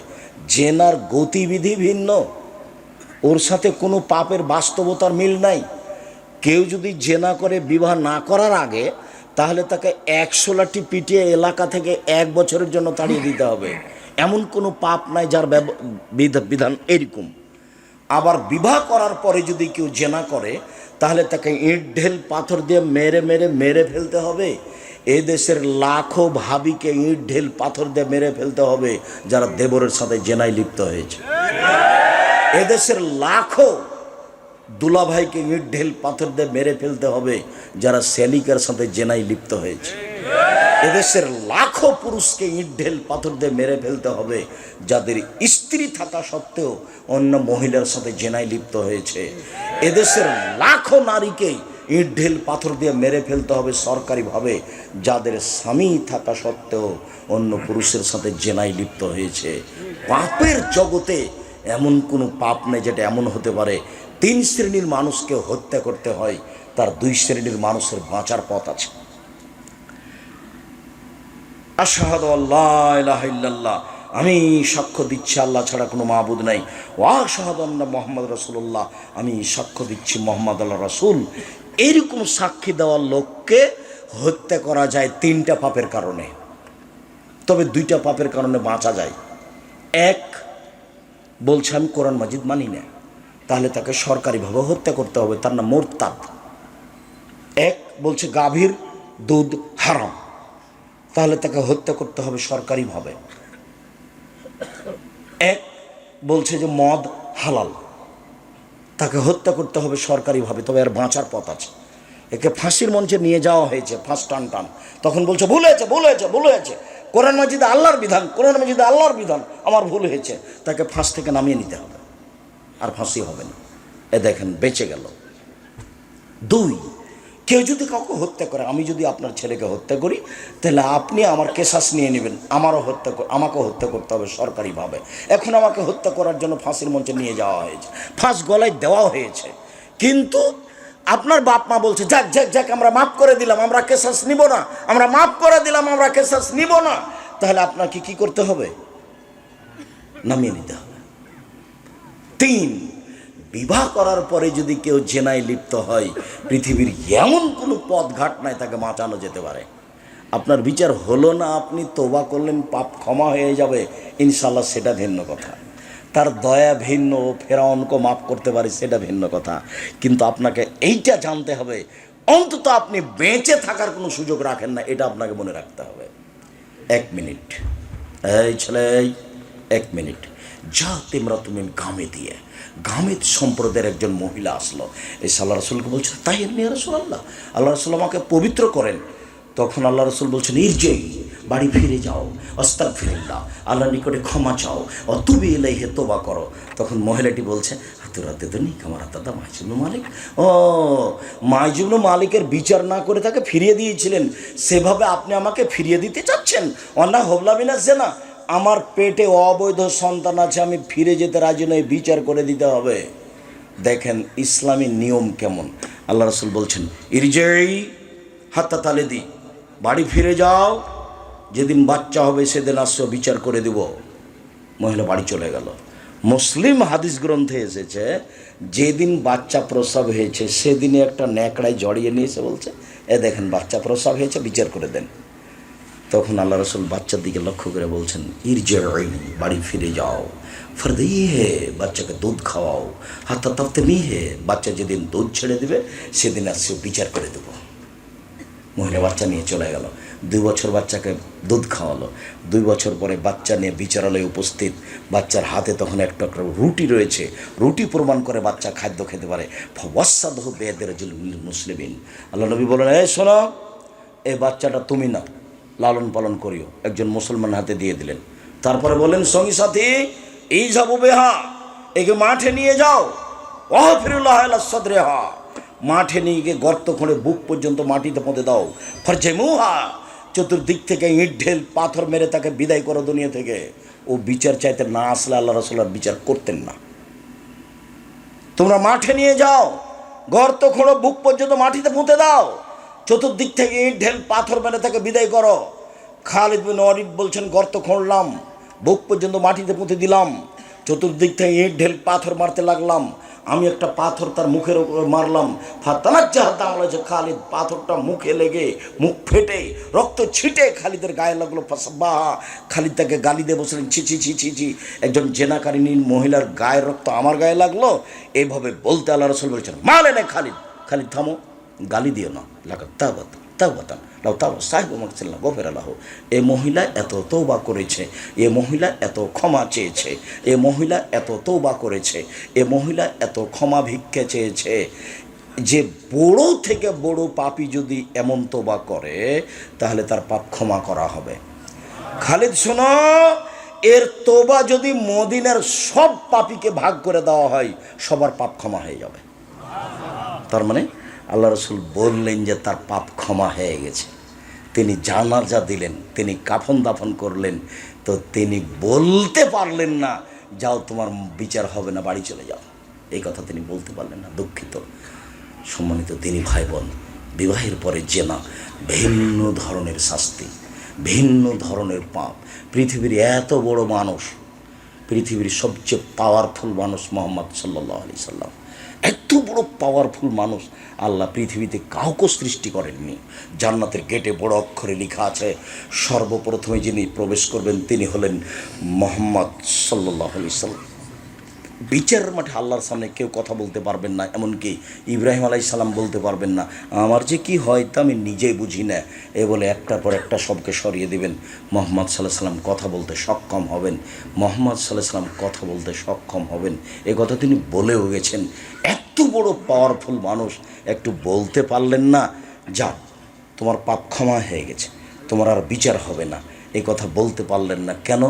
জেনার গতিবিধি ভিন্ন, ওর সাথে কোনো পাপের বাস্তবতার মিল নাই। কেউ যদি জেনা করে বিবাহ না করার আগে তাহলে তাকে 100 লাঠি পিটিয়ে এলাকা থেকে 1 বছরের জন্য তাড়িয়ে দিতে হবে। এমন কোনো পাপ নাই যার বিধান এরকম। আবার বিবাহ করার পরে যদি কেউ জেনা করে তাহলে তাকে ইট ঢেল পাথর দিয়ে মেরে মেরে মেরে ফেলতে হবে। এই দেশের লাখো ভাবিকে ইট ঢেল পাথর দিয়ে মেরে ফেলতে হবে যারা দেবরের সাথে জেনায় লিপ্ত হয়েছে। এদেশের লাখো দুলাভাইকে ইট ঢেল পাথর দিয়ে মেরে ফেলতে হবে যারা সেলিকার সাথে জেনায় লিপ্ত হয়েছে। এদেশের লাখো পুরুষকে ইট ঢেল পাথর দিয়ে মেরে ফেলতে হবে যাদের স্ত্রী থাকা সত্ত্বেও অন্য মহিলার সাথে জেনায় লিপ্ত হয়েছে। এদেশের লাখো নারীকে ইট ঢেল পাথর দিয়ে মেরে ফেলতে হবে সরকারিভাবে যাদের স্বামী থাকা সত্ত্বেও অন্য পুরুষের সাথে জেনায় লিপ্ত হয়েছে। পাপের জগতে এমন কোনো পাপ নেই যেটা এমন হতে পারে 3 শ্রেণীর মানুষকে হত্যা করতে হয়, তার 2 শ্রেণীর মানুষের বাঁচার পথ আছে। আশহাদু আল্লা ইলাহা ইল্লাল্লাহ, আমি সাক্ষ্য দিচ্ছি আল্লাহ ছাড়া কোনো মাবুদ নাই। ওয়া আশহাদু আন্না মুহাম্মাদ রাসূলুল্লাহ, আমি সাক্ষ্য দিচ্ছি মুহাম্মদ আল্লাহ রাসূল। এরকম সাক্ষী দেওয়ার লোককে হত্যা করা যায় 3টা পাপের কারণে, তবে 2টা পাপের কারণে বাঁচা যায়। এক, বলছে আমি কোরআন মাজিদ মানি না, তাহলে তাকে সরকারিভাবে হত্যা করতে হবে, তার নাম মুরতাদ। এক, বলছে গাভীর দুধ হারাম, তাহলে তাকে হত্যা করতে হবে সরকারিভাবে। এক, বলছে যে মদ হালাল, তাকে হত্যা করতে হবে সরকারিভাবে, তবে আর বাঁচার পথ আছে। একে ফাঁসির মঞ্চে নিয়ে যাওয়া হয়েছে, ফাঁস টান টান, তখন বলছে ভুল হয়েছে, ভুল হয়েছে, ভুল হয়েছে, কোরআন মাজিদে আল্লাহর বিধান, কোরআন মাজিদে আল্লাহর বিধান, আমার ভুল হয়েছে। তাকে ফাঁস থেকে নামিয়ে নিতে হবে, আর ফাঁসি হবে না। এ দেখেন বেঁচে গেল। 2, কেউ যদি কাউকে হত্যা করে, আমি যদি আপনার ছেলেকে হত্যা করি, তাহলে আপনি আমার কেসাস নিয়ে নেবেন, আমাকেও হত্যা করতে হবে সরকারিভাবে। এখন আমাকে হত্যা করার জন্য ফাঁসির মঞ্চে নিয়ে যাওয়া হয়েছে, ফাঁস গলায় দেওয়া হয়েছে, কিন্তু আপনার বাপ মা বলছে যাক যাক যাক আমরা মাফ করে দিলাম, আমরা কেসাস নিব না, আমরা মাফ করে দিলাম, আমরা কেসাস নিব না। তাহলে আপনাকে কি করতে হবে? নামিয়ে নিতে হবে। 3, বিবাহ করার পরে যদি কেউ জেনায় লিপ্ত হয়, পৃথিবীর এমন কোনো পথঘাট নাই তাকে বাঁচানো যেতে পারে। আপনার বিচার হলো না, আপনি তওবা করলেন, পাপ ক্ষমা হয়ে যাবে ইনশাল্লাহ, সেটা ভিন্ন কথা। তার দয়া ভিন্ন, ফেরাউনকে মাফ করতে পারে সেটা ভিন্ন কথা। কিন্তু আপনাকে এইটা জানতে হবে, অন্তত আপনি বেঁচে থাকার কোনো সুযোগ রাখেন না, এটা আপনাকে মনে রাখতে হবে। 1 মিনিট, এই ছেলে 1 মিনিট, যা তোমরা তুমি গামে দিয়ে, গামেদ সম্প্রদায়ের একজন মহিলা আসলো, এই আল্লাহ রসুলকে বলছেন তাই এমনি রাসূলুল্লাহ, আল্লাহ রসুল আমাকে পবিত্র করেন। তখন আল্লাহ রসুল বলছেন ইরজিই, বাড়ি ফিরে যাও, আস্তাগফিরুল্লাহ, আল্লাহর নিকটে ক্ষমা চাও, অতুবি ইলাইহি তওবা করো। তখন মহিলাটি বলছে হাতুরাতেদনি কামার দাদা মাইজুবনু মালিক, ও মাইজুবনু মালিকের বিচার না করে তাকে ফিরিয়ে দিয়েছিলেন, সেভাবে আপনি আমাকে ফিরিয়ে দিতে চাচ্ছেন? অন্না হবলামিনা জেনা, আমার পেটে অবৈধ সন্তান আছে, আমি ফিরে যেতে রাজি নই, বিচার করে দিতে হবে। দেখেন ইসলামী নিয়ম কেমন। আল্লাহ রসুল বলছেন ইরজিই হাত্তা তালিদি, বাড়ি ফিরে যাও, যেদিন বাচ্চা হবে সেদিন আসো, বিচার করে দেব। মহিলা বাড়ি চলে গেল। মুসলিম হাদিস গ্রন্থে এসেছে যেদিন বাচ্চা প্রসব হয়েছে সেদিনে একটা ন্যাকড়ায় জড়িয়ে নিয়ে এসে বলছে এ দেখেন বাচ্চা প্রসব হয়েছে, বিচার করে দেন। তখন আল্লাহ রসুল বাচ্চার দিকে লক্ষ্য করে বলছেন ইরজিই, বাড়ি ফিরে যাও, ফরদিহে, বাচ্চাকে দুধ খাওয়াও, হাত্তা তাফতিমিহে, বাচ্চা যেদিন দুধ ছেড়ে দেবে সেদিন আসছে বিচার করে দেব। মহিলা বাচ্চা নিয়ে চলে গেল, 2 বছর বাচ্চাকে দুধ খাওয়ালো। 2 বছর পরে বাচ্চা নিয়ে বিচারালয়ে উপস্থিত, বাচ্চার হাতে তখন একটা রুটি রয়েছে, রুটি প্রমাণ করে বাচ্চা খাদ্য খেতে পারে। ওয়াসাদহু বিয়াদিল মুসলিমিন, আল্লাহ নবী বলেন এই শোনো, এই বাচ্চাটা তুমি না, লালন পালন করিও, একজন মুসলমান হাতে দিয়ে দিলেন। তারপরে বললেন সঙ্গী সাথী এই যাবো বেহা, একে মাঠে নিয়ে যাও, ওয়াহফিরুল্লাহ আলা সাদরিহা, মাঠে নিয়ে গিয়ে গর্ত খুঁড়ে বুক পর্যন্ত মাটিতে পুঁতে দাও, ফারজেমুহা, চতুর্দিক থেকে ইট ঢেল পাথর মেরে তাকে বিদায় করো দুনিয়া থেকে। ও বিচার চাইতে না আসলে আল্লাহ রাসূল আর বিচার করতেন না। তোমরা মাঠে নিয়ে যাও, গর্ত খুঁড়ো, বুক পর্যন্ত মাটিতে পুঁতে দাও, চতুর্দিক থেকে ইট ঢেল পাথর মেরে তাকে বিদায় করো। খালিদ বিন ওয়ালিদ বলছেন গর্ত খুঁড়লাম, বুক পর্যন্ত মাটিতে পুঁতে দিলাম, চতুর্দিক থেকে ইট ঢেল পাথর মারতে লাগলাম, আমি একটা পাথর তার মুখের উপরে মারলাম, ফাতানাজ্জাহাত, খালিদ পাথরটা মুখে লেগে মুখ ফেটে রক্ত ছিটে খালিদের গায়ে লাগলো। ফাসাবাহা, খালিদ তাকে গালি দিয়ে বসলেন ছি ছি ছি ছি ছি, একজন জেনাকারিনী মহিলার গায়ের রক্ত আমার গায়ে লাগলো। এইভাবে বলতে আল্লাহ রাসূল বলছেন মালে না খালিদ, খালিদ থামো, গালি দিও না, লাগা তাওবাত তাওবাতান লাউ তাওবা সাহিবু মাগফিরাল্লাহ গফিরাল্লাহ। এ মহিলা এত তওবা করেছে, এ মহিলা এত ক্ষমা চেয়েছে, এ মহিলা এত তওবা করেছে, এ মহিলা এত ক্ষমা ভিক্ষা চেয়েছে। যে বড় থেকে বড় পাপী যদি এমন তওবা করে তাহলে তার পাপ ক্ষমা করা হবে। খালিদ শোনো, এর তওবা যদি মদিনার সব পাপীকে ভাগ করে দেওয়া হয় সবার পাপ ক্ষমা হয়ে যাবে। তার মানে আল্লাহ রসুল বললেন যে তার পাপ ক্ষমা হয়ে গেছে। তিনি জানাজা দিলেন, তিনি কাফন দাফন করলেন, তো তিনি বলতে পারলেন না যাও তোমার বিচার হবে না, বাড়ি চলে যাও, এই কথা তিনি বলতে পারলেন না। দুঃখিত। সম্মানিত দিনী ভাই বোন, বিবাহের পরে জেনা ভিন্ন ধরনের শাস্তি, ভিন্ন ধরনের পাপ। পৃথিবীর এত বড় মানুষ, পৃথিবীর সবচেয়ে পাওয়ারফুল মানুষ মুহাম্মদ সাল্লাল্লাহু আলাইহি সাল্লাম, এত বড় পাওয়ারফুল মানুষ আল্লাহ পৃথিবীতে কাউকে সৃষ্টি করেননি। জান্নাতের গেটে বড় অক্ষরে লেখা আছে সর্বপ্রথমে যিনি প্রবেশ করবেন তিনি হলেন মুহাম্মদ সাল্লাল্লাহু আলাইহি সাল্লাম। বিচারের মাঠে আল্লাহর সামনে কেউ কথা বলতে পারবেন না, এমনকি ইব্রাহিম আলাইহিস সালাম বলতে পারবেন না আমার যে কি হয় তা আমি নিজেই বুঝি না, এ বলে একটার পর একটা সবকে সরিয়ে দেবেন। মুহাম্মদ সাল্লাল্লাহু আলাইহি সাল্লাম কথা বলতে সক্ষম হবেন, মুহাম্মদ সাল্লাল্লাহু আলাইহি সাল্লাম কথা বলতে সক্ষম হবেন, এ কথা তিনি বলেও গেছেন। এত বড় পাওয়ারফুল মানুষ একটু বলতে পারলেন না, যাও তোমার পাপ ক্ষমা হয়ে গেছে, তোমার আর বিচার হবে না, এই কথা বলতে পারলেন না কেন?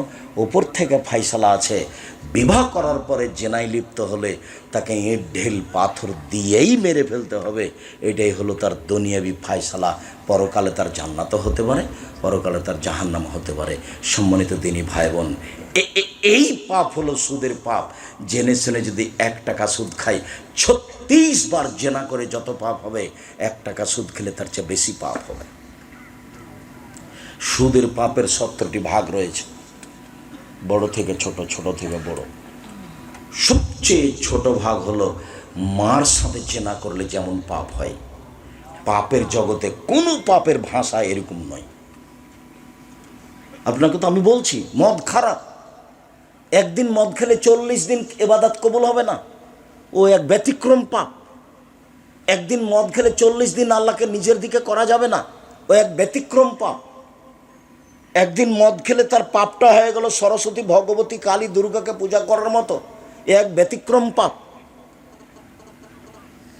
ওপর থেকে ফাইসালা আছে, বিবাহ করার পরে জেনায় লিপ্ত হলে তাকে ইট ঢিল পাথর দিয়েই মেরে ফেলতে হবে। এটাই হলো তার দুনিয়াবি ফাইসালা। পরকালে তার জান্নাতও হতে পারে, পরকালে তার জাহান্নাম হতে পারে। সম্মানিত দিনী ভাই বোন, এই পাপ হলো সুদের পাপ। জেনে শুনে যদি 1 টাকা সুদ খাই, 36 বার জেনা করে যত পাপ হবে, 1 টাকা সুদ খেলে তার চেয়ে বেশি পাপ হবে। সুদের পাপের 70টি ভাগ রয়েছে, বড় থেকে ছোট, ছোট থেকে বড়। সবচেয়ে ছোট ভাগ হলো মার সাথে জেনা করলে যেমন পাপ হয়, পাপের জগতে কোনো পাপের ভাষা এরকম নয়। আপনাকে তো আমি বলছি মদ খারাপ, একদিন মদ খেলে 40 দিন ইবাদত কবুল হবে না, ও এক ব্যতিক্রম পাপ। একদিন মদ খেলে 40 দিন আল্লাহকে নিজের দিকে করা যাবে না, ও এক ব্যতিক্রম পাপ। একদিন মদ খেলে তার পাপটা হয়ে গেল সরস্বতী, ভগবতী, কালী, দুর্গাকে পূজা করার মতো, এক ব্যতিক্রম পাপ।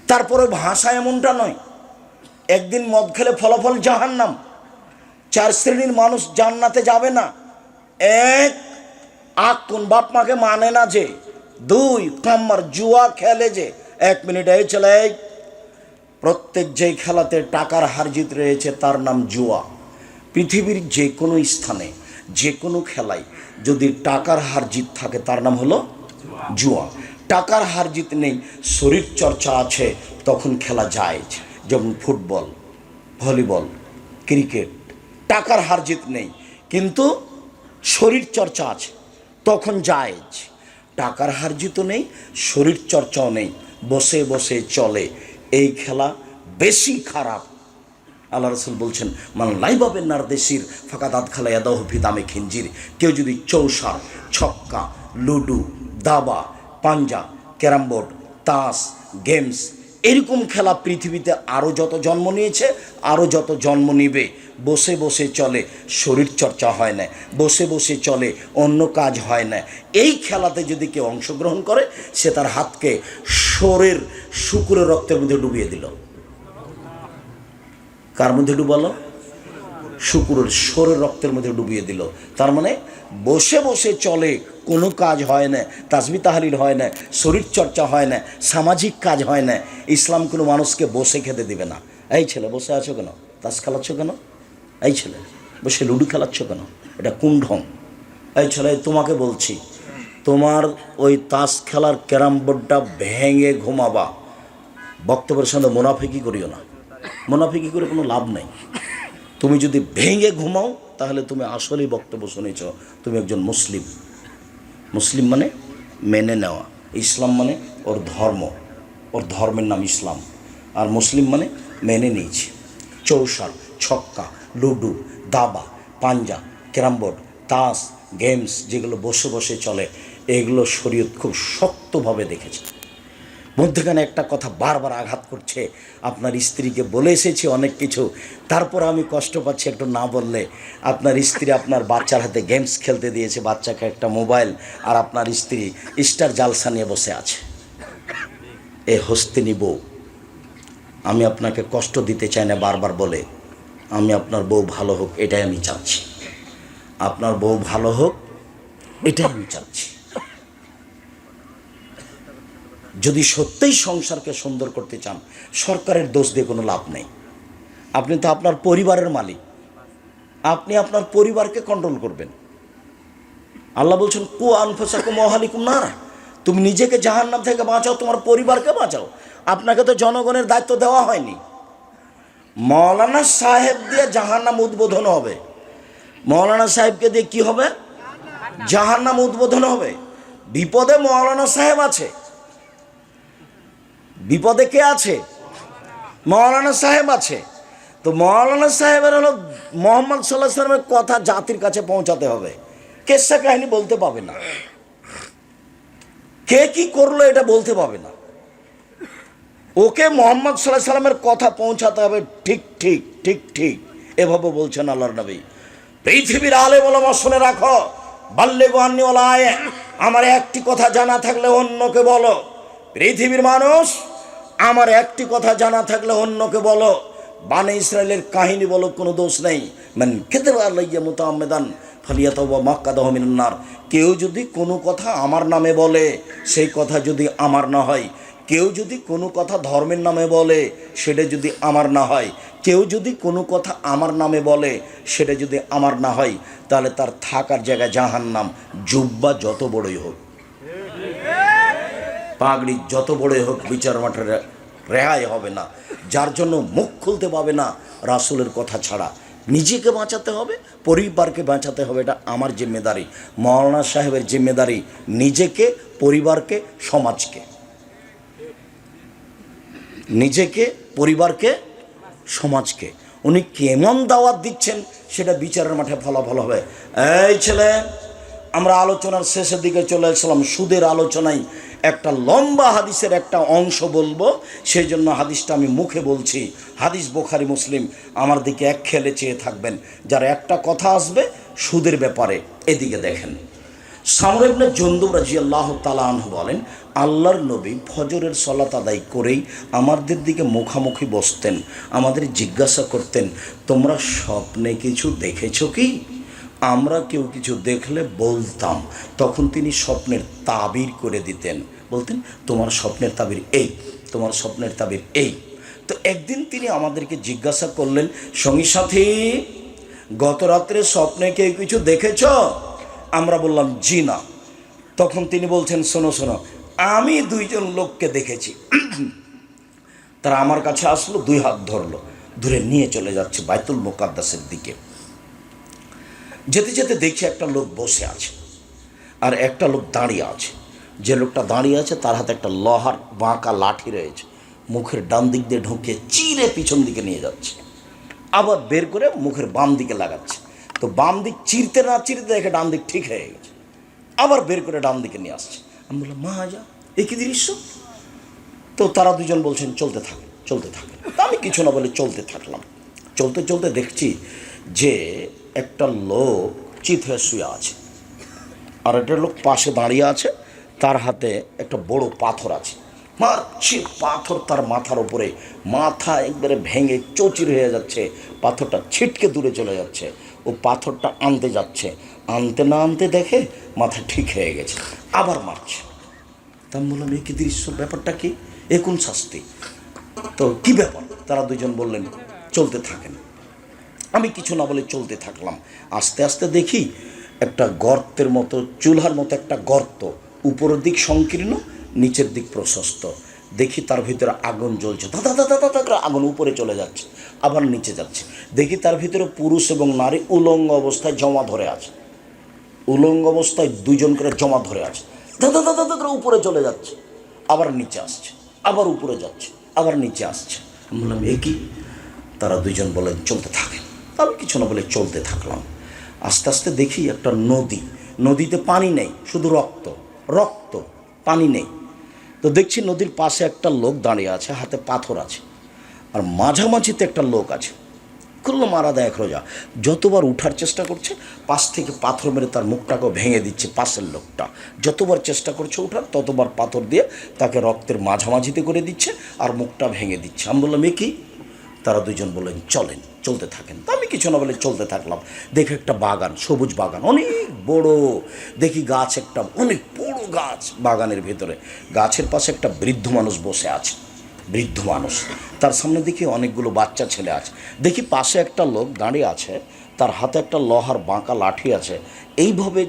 তারপরে ভাষা এমনটা নয়, একদিন মদ খেলে ফলাফল জাহান্নাম। 4 শ্রেণীর মানুষ জান্নাতে যাবে না। 1, কোন বাপ মাকে মানে না যে। 2, কাম্মার জুয়া খেলে যে। 1 মিনিট এই চলে, প্রত্যেক যেই খেলাতে টাকার হার জিত রয়েছে তার নাম জুয়া। পৃথিবীর যে কোনো স্থানে যে কোনো খেলায় যদি টাকার হার জিত থাকে তার নাম হলো জুয়া। টাকার হার জিত নেই, শরীর চর্চা আছে, তখন খেলা জায়েজ। যেমন ফুটবল, ভলিবল, ক্রিকেট, টাকার হার জিত নেই কিন্তু শরীর চর্চা আছে, তখন জায়েজ। টাকার হার জিতও নেই, শরীর চর্চাও নেই, বসে বসে চলে, এই খেলা বেশি খারাপ। আল্লাহ রসুল বলছেন, মান লাইবাবেন নারদেশির ফাঁকা দাঁত খালা ইয়াদাহু দামে খিঞ্জির। কেউ যদি চৌসার, ছক্কা, লুডু, দাবা, পাঞ্জা, ক্যারাম বোর্ড, তাস, গেমস, এরকম খেলা পৃথিবীতে আরও যত জন্ম নিয়েছে, আরও যত জন্ম নিবে, বসে বসে চলে, শরীর চর্চা হয় না, বসে বসে চলে, অন্য কাজ হয় না, এই খেলাতে যদি কেউ অংশগ্রহণ করে, সে তার হাতকে শরীর শুকুরের রক্তের মধ্যে ডুবিয়ে দিল। কার মধ্যে ডুবালো? শুকুরের শরীর রক্তের মধ্যে ডুবিয়ে দিল। তার মানে বসে বসে চলে, কোনো কাজ হয় না, তাসবিহ তাহলিল হয় না, শরীর চর্চা হয় না, সামাজিক কাজ হয় না। ইসলাম কোনো মানুষকে বসে খেতে দিবে না। এই ছেলে বসে আছো কেন? তাস খেলাচ্ছ কেন? এই ছেলে বসে লুডু খেলাচ্ছ কেন? এটা কোন ঢং? এই ছেলে তোমাকে বলছি, তোমার ওই তাস খেলার ক্যারাম বোর্ডটা ভেঙে ঘুমাবা। বক্তব্যের সঙ্গে মুনাফিকি করিও না, মুনাফিকি করে কোনো লাভ নেই। তুমি যদি ভেঙে ঘুমাও তাহলে তুমি আসলেই বক্তব্য শুনেছ, তুমি একজন মুসলিম। মুসলিম মানে মেনে নেওয়া, ইসলাম মানে ওর ধর্ম, ওর ধর্মের নাম ইসলাম। আর মুসলিম মানে মেনে নিয়েছি। চৌসার, ছক্কা, লুডু, দাবা, পাঞ্জা, ক্যারাম বোর্ড, তাস, গেমস যেগুলো বসে বসে চলে, এগুলো শরীয়ত খুব শক্তভাবে দেখেছে। মধ্যখানে একটা কথা বারবার আঘাত করছে, আপনার স্ত্রীকে বলে এসেছি অনেক কিছু, তারপর আমি কষ্ট পাচ্ছি একটু না বললে। আপনার স্ত্রী আপনার বাচ্চার হাতে গেমস খেলতে দিয়েছে, বাচ্চাকে একটা মোবাইল, আর আপনার স্ত্রী স্টার জালসা নিয়ে বসে আছে। এ হস্তিনী বউ, আমি আপনাকে কষ্ট দিতে চাই না বারবার বলে, আমি আপনার বউ ভালো হোক এটাই আমি চাচ্ছি, আপনার বউ ভালো হোক এটাই আমি চাচ্ছি। যদি সত্যিই সংসারকে সুন্দর করতে চান, সরকারের দোষ দিয়ে কোনো লাভ নেই। আপনি তো আপনার পরিবারের মালিক, আপনি আপনার পরিবারকে কন্ট্রোল করবেন। আল্লাহ বলছেন, কু আনফুসাকুম ওয়া আহলিকুম নারা, তুমি নিজেকে জাহান্নাম থেকে বাঁচাও, তোমার পরিবারকে বাঁচাও। আপনাকে তো জনগণের দায়িত্ব দেওয়া হয়নি। মৌলানা সাহেব দিয়ে জাহান্নাম উদ্বোধন হবে, মৌলানা সাহেবকে দিয়ে কি হবে? জাহান্নাম উদ্বোধন হবে। বিপদে মৌলানা সাহেব আছে, বিপদে কে আছে? মৌলানা সাহেব আছে। তো মৌলানা সাহেবের হলো মোহাম্মদ সাল্লাল্লাহু আলাইহি ওয়াসাল্লামের কথা জাতির কাছে পৌঁছাতে হবে, কেসা কাহিনী বলতে পাবে না। কে কি করলো এটা বলতে পারবে না। ওকে মোহাম্মদ সাল্লাল্লাহু আলাইহি সাল্লামের কথা পৌঁছাতে হবে, ঠিক ঠিক ঠিক ঠিক, এভাবে বলছেন আল্লাহর নবী। পৃথিবীর আলেম ওলামা শুনে রাখো, বাল্লিগু আন্নী ওয়ালা আয়া, আমার একটি কথা জানা থাকলে অন্যকে বলো। পৃথিবীর মানুষ, আমার একটি কথা জানা থাকলে অন্যকে বলো। বানে ইসরায়েলের কাহিনী বলো, কোনো দোষ নেই। মান কাযাবা আলাইয়া মুতাআম্মিদান ফালিয়াতাওবা মাক্কাদাহু মিনান নার। কেউ যদি কোনো কথা আমার নামে বলে, সেই কথা যদি আমার না হয়, কেউ যদি কোনো কথা ধর্মের নামে বলে, সেটা যদি আমার না হয়, কেউ যদি কোনো কথা আমার নামে বলে, সেটা যদি আমার না হয়, তাহলে তার থাকার জায়গায় জাহান্নাম। জুব্বা যত বড়ই হোক, পাগড়ি যত বড়ই হোক, বিচার মাঠে রেহাই হবে না। যার জন্য মুখ খুলতে পাবে না রাসূলের কথা ছাড়া। নিজেকে বাঁচাতে হবে, পরিবারকে বাঁচাতে হবে, এটা আমার জিম্মেদারি, মাওলানা সাহেবের জিম্মেদারি। নিজেকে, পরিবারকে, সমাজকে, নিজেকে, পরিবারকে, সমাজকে উনি কেমন দাওয়াত দিচ্ছেন সেটা বিচারের মাঠে ফলাফল হবে। এই ছেলে, আমরা আলোচনার শেষের দিকে চলে আসলাম। সুদের আলোচনায় একটা লম্বা হাদিসের একটা অংশ বলবো, সেই জন্য হাদিসটা আমি মুখে বলছি। হাদিস বুখারী মুসলিম, আমার দিকে এক খেলে চেয়ে থাকবেন। যারা একটা কথা আসবে সুদের ব্যাপারে, এদিকে দেখেন। সামর ইবনে জুনদুব রাদিয়াল্লাহু তাআলা আনহু বলেন, আল্লাহর নবী ফজরের সালাত আদায় করেই আমাদের দিকে মুখামুখি বসতেন, আমাদের জিজ্ঞাসা করতেন, তোমরা স্বপ্নে কিছু দেখেছো কি? আমরা কেউ কিছু দেখলে বলতাম, তখন তিনি স্বপ্নের তাবির করে দিতেন। বলতেন, তোমার স্বপ্নের তাবির এই, তোমার স্বপ্নের তাবির এই। তো একদিন তিনি আমাদেরকে জিজ্ঞাসা করলেন, সঙ্গী সাথী, গত রাত্রে স্বপ্নে কেউ কিছু দেখেছ? আমরা বললাম, জি না। তখন তিনি বলছেন, শোনো শোনো, আমি দুইজন লোককে দেখেছি। তারা আমার কাছে আসলো, দুই হাত ধরলো, ধরে নিয়ে চলে যাচ্ছে বাইতুল মুকাদ্দাসের দিকে। যেতে যেতে দেখছি একটা লোক বসে আছে আর একটা লোক দাঁড়িয়ে আছে। যে লোকটা দাঁড়িয়ে আছে তার হাতে একটা লোহার বাঁকা লাঠি রয়েছে, মুখের ডান দিক দিয়ে ঢুকিয়ে চিরে পিছন দিকে নিয়ে যাচ্ছে, আবার বের করে মুখের বাম দিকে লাগাচ্ছে। তো বাম দিক চিরতে না চিরতে দেখে ডান দিক ঠিক হয়ে গেছে, আবার বের করে ডান দিকে নিয়ে আসছে। আমি বললাম, মা যা, এ কি দৃশ্য? তো তারা দুজন বলছেন, চলতে থাকে চলতে থাকে। আমি কিছু না বলে চলতে থাকলাম। চলতে চলতে দেখছি যে একটা লোক চিত হয়ে শুয়ে আছে, আর একটা লোক পাশে দাঁড়িয়ে আছে, তার হাতে একটা বড় পাথর আছে। মারছে পাথর তার মাথার উপরে, মাথা একবারে ভেঙে চৌচির হয়ে যাচ্ছে, পাথরটা ছিটকে দূরে চলে যাচ্ছে। ও পাথরটা আনতে যাচ্ছে, আনতে না আনতে দেখে মাথা ঠিক হয়ে গেছে, আবার মারছে। তা আমি বললাম, এ কি দৃশ্য, ব্যাপারটা কি, এ কোন শাস্তি? তো কি ব্যাপার? তারা দুজন বললেন, চলতে থাকেন। আমি কিছু না বলে চলতে থাকলাম। আস্তে আস্তে দেখি একটা গর্তের মতো, চুলহার মতো একটা গর্ত, উপরের দিক সংকীর্ণ, নিচের দিক প্রশস্ত। দেখি তার ভিতরে আগুন জ্বলছে, দাদা দাদা দাদা করে আগুন উপরে চলে যাচ্ছে, আবার নিচে যাচ্ছে। দেখি তার ভিতরে পুরুষ এবং নারী উলঙ্গ অবস্থায় জমা ধরে আছে, উলঙ্গ অবস্থায় দুজন করে জমা ধরে আছে, দাদা দাদা দাদা করে উপরে চলে যাচ্ছে, আবার নিচে আসছে, আবার উপরে যাচ্ছে, আবার নিচে আসছে। আমি বললাম, এ কি? তারা দুজন বলেন, চলতে থাকেন। আমি কিছু না বলে চলতে থাকলাম। আস্তে আস্তে দেখি একটা নদী, নদীতে পানি নেই, শুধু রক্ত রক্ত, পানি নেই। তো দেখছি নদীর পাশে একটা লোক দাঁড়িয়ে আছে, হাতে পাথর আছে, আর মাঝামাঝিতে একটা লোক আছে, খুললো মারা দেয় এক রোজা। যতবার উঠার চেষ্টা করছে, পাশ থেকে পাথর মেরে তার মুখটাকেও ভেঙে দিচ্ছে। পাশের লোকটা যতবার চেষ্টা করছে ওঠার, ততবার পাথর দিয়ে তাকে রক্তের মাঝামাঝিতে করে দিচ্ছে আর মুখটা ভেঙে দিচ্ছে। আমি বললাম, এ কি? তারা দুজন বললেন, চলেন, চলতে থাকেন। তা আমি কিছু না বলে চলতে থাকলাম। দেখি একটা বাগান, সবুজ বাগান, অনেক বড়। দেখি গাছ, একটা অনেক বড় গাছ বাগানের ভেতরে। গাছের পাশে একটা বৃদ্ধ মানুষ বসে আছে, বৃদ্ধ মানুষ, তার সামনে দেখি অনেকগুলো বাচ্চা ছেলে আছে। দেখি পাশে একটা লোক দাঁড়িয়ে আছে, তার হাতে একটা লোহার বাঁকা লাঠি আছে, এইভাবে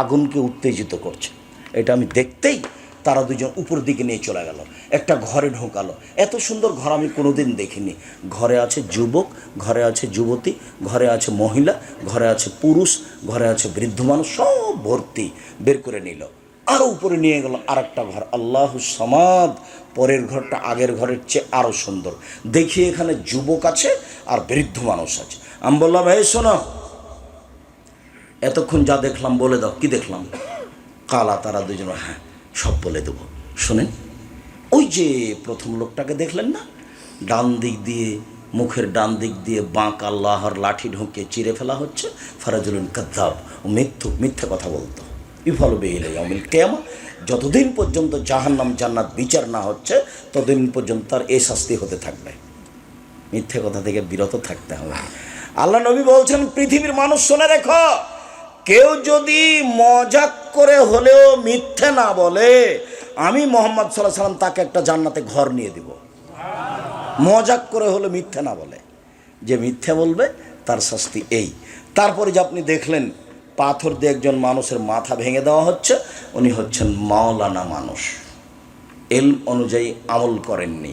আগুনকে উত্তেজিত করছে। এটা আমি দেখতেই তারা দুজন উপর দিকে নিয়ে চলে গেল, একটা ঘরে ঢোকালো। এত সুন্দর ঘর আমি কোনোদিন দেখিনি। ঘরে আছে যুবক, ঘরে আছে যুবতী, ঘরে আছে মহিলা, ঘরে আছে পুরুষ, ঘরে আছে বৃদ্ধ মানুষ, সব ভর্তি। বের করে নিল, আরও উপরে নিয়ে গেল আর একটা ঘর, আল্লাহু সামাদ। পরের ঘরটা আগের ঘরের চেয়ে আরও সুন্দর। দেখি এখানে যুবক আছে আর বৃদ্ধ মানুষ আছে। আমি বললাম, এই শোনো, এতক্ষণ যা দেখলাম বলে দাও, কি দেখলাম? কালা, তারা দুজন হ্যাঁ সব বলে দেবো। শোনেন, ওই যে প্রথম লোকটাকে দেখলেন না, ডান দিক দিয়ে, মুখের ডান দিক দিয়ে বাঁক আল্লাহর লাঠি ঢুকিয়ে চিরে ফেলা হচ্ছে। ফারাজুলুন কাযযাব, ও মিথ্যে কথা বলতো। ইফল বিহিল ইয়াউমিল কিয়ামা, যতদিন পর্যন্ত জাহান্নাম জান্নাত বিচার না হচ্ছে ততদিন পর্যন্ত তার এই শাস্তি হতে থাকবে। মিথ্যে কথা থেকে বিরত থাকতে হবে। আল্লাহ নবী বলছেন, পৃথিবীর মানুষ শুনে রেখো, কেউ যদি মজাক করে হলেও মিথ্যে না বলে, আমি মুহাম্মদ সাল্লাল্লাহু আলাইহি ওয়াসাল্লাম তাকে একটা জান্নাতে ঘর নিয়ে দিব। মজাক করে হলে মিথ্যে না বলে, যে মিথ্যে বলবে তার শাস্তি এই। তারপরে যে আপনি দেখলেন পাথর দিয়ে একজন মানুষের মাথা ভেঙে দেওয়া হচ্ছে, উনি হচ্ছেন মাওলানা মানুষ, ইলম অনুযায়ী আমল করেননি,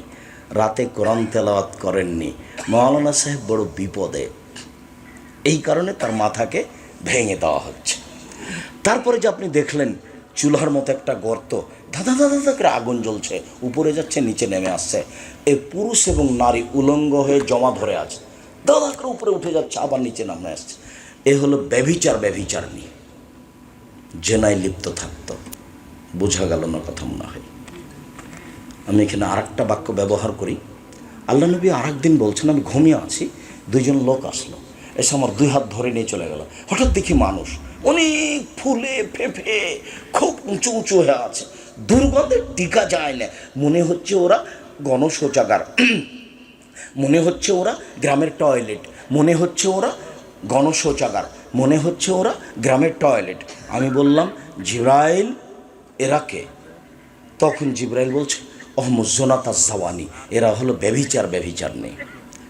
রাতে কোরআন তেলাওয়াত করেননি, মাওলানা সাহেব বড় বিপদে, এই কারণে তার মাথাকে ভেঙে দেওয়া হচ্ছে। তারপরে যে আপনি দেখলেন চুলার মতো একটা গর্ত, ধাঁধা ধাঁধা ধাঁধা করে আগুন জ্বলছে, উপরে যাচ্ছে নিচে নেমে আসছে, এই পুরুষ এবং নারী উলঙ্গ হয়ে জমা ধরে আছে, দাদা করে উপরে উঠে যাচ্ছে আবার নিচে নামে আসছে। এ হলো ব্যভিচারণী, জেনায় লিপ্ত থাকতো। বোঝা গেল না কথা মনে হয়? আমি এখানে আর একটা বাক্য ব্যবহার করি। আল্লাহ নবী আর একদিন বলছেন, আমি ঘুমিয়ে আছি, দুইজন লোক আসলো, এসে আমার 2 হাত ধরে নিয়ে চলে গেল। হঠাৎ দেখি মানুষ অনেক ফুলে ফেঁপে খুব উঁচু উঁচু হয়ে আছে, দুর্গন্ধে টিকা যায় না, মনে হচ্ছে ওরা গণশৌচাগার, মনে হচ্ছে ওরা গ্রামের টয়লেট, মনে হচ্ছে ওরা গণশৌচাগার, মনে হচ্ছে ওরা গ্রামের টয়লেট। আমি বললাম, জিব্রাইল এরা কে? তখন জিব্রাইল বলছে, অহমুজনাতা জাওয়ানি, এরা হলো ব্যভিচার নেই।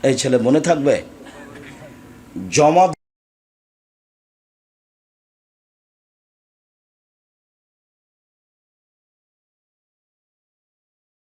এই ছেলে মনে থাকবে, জমা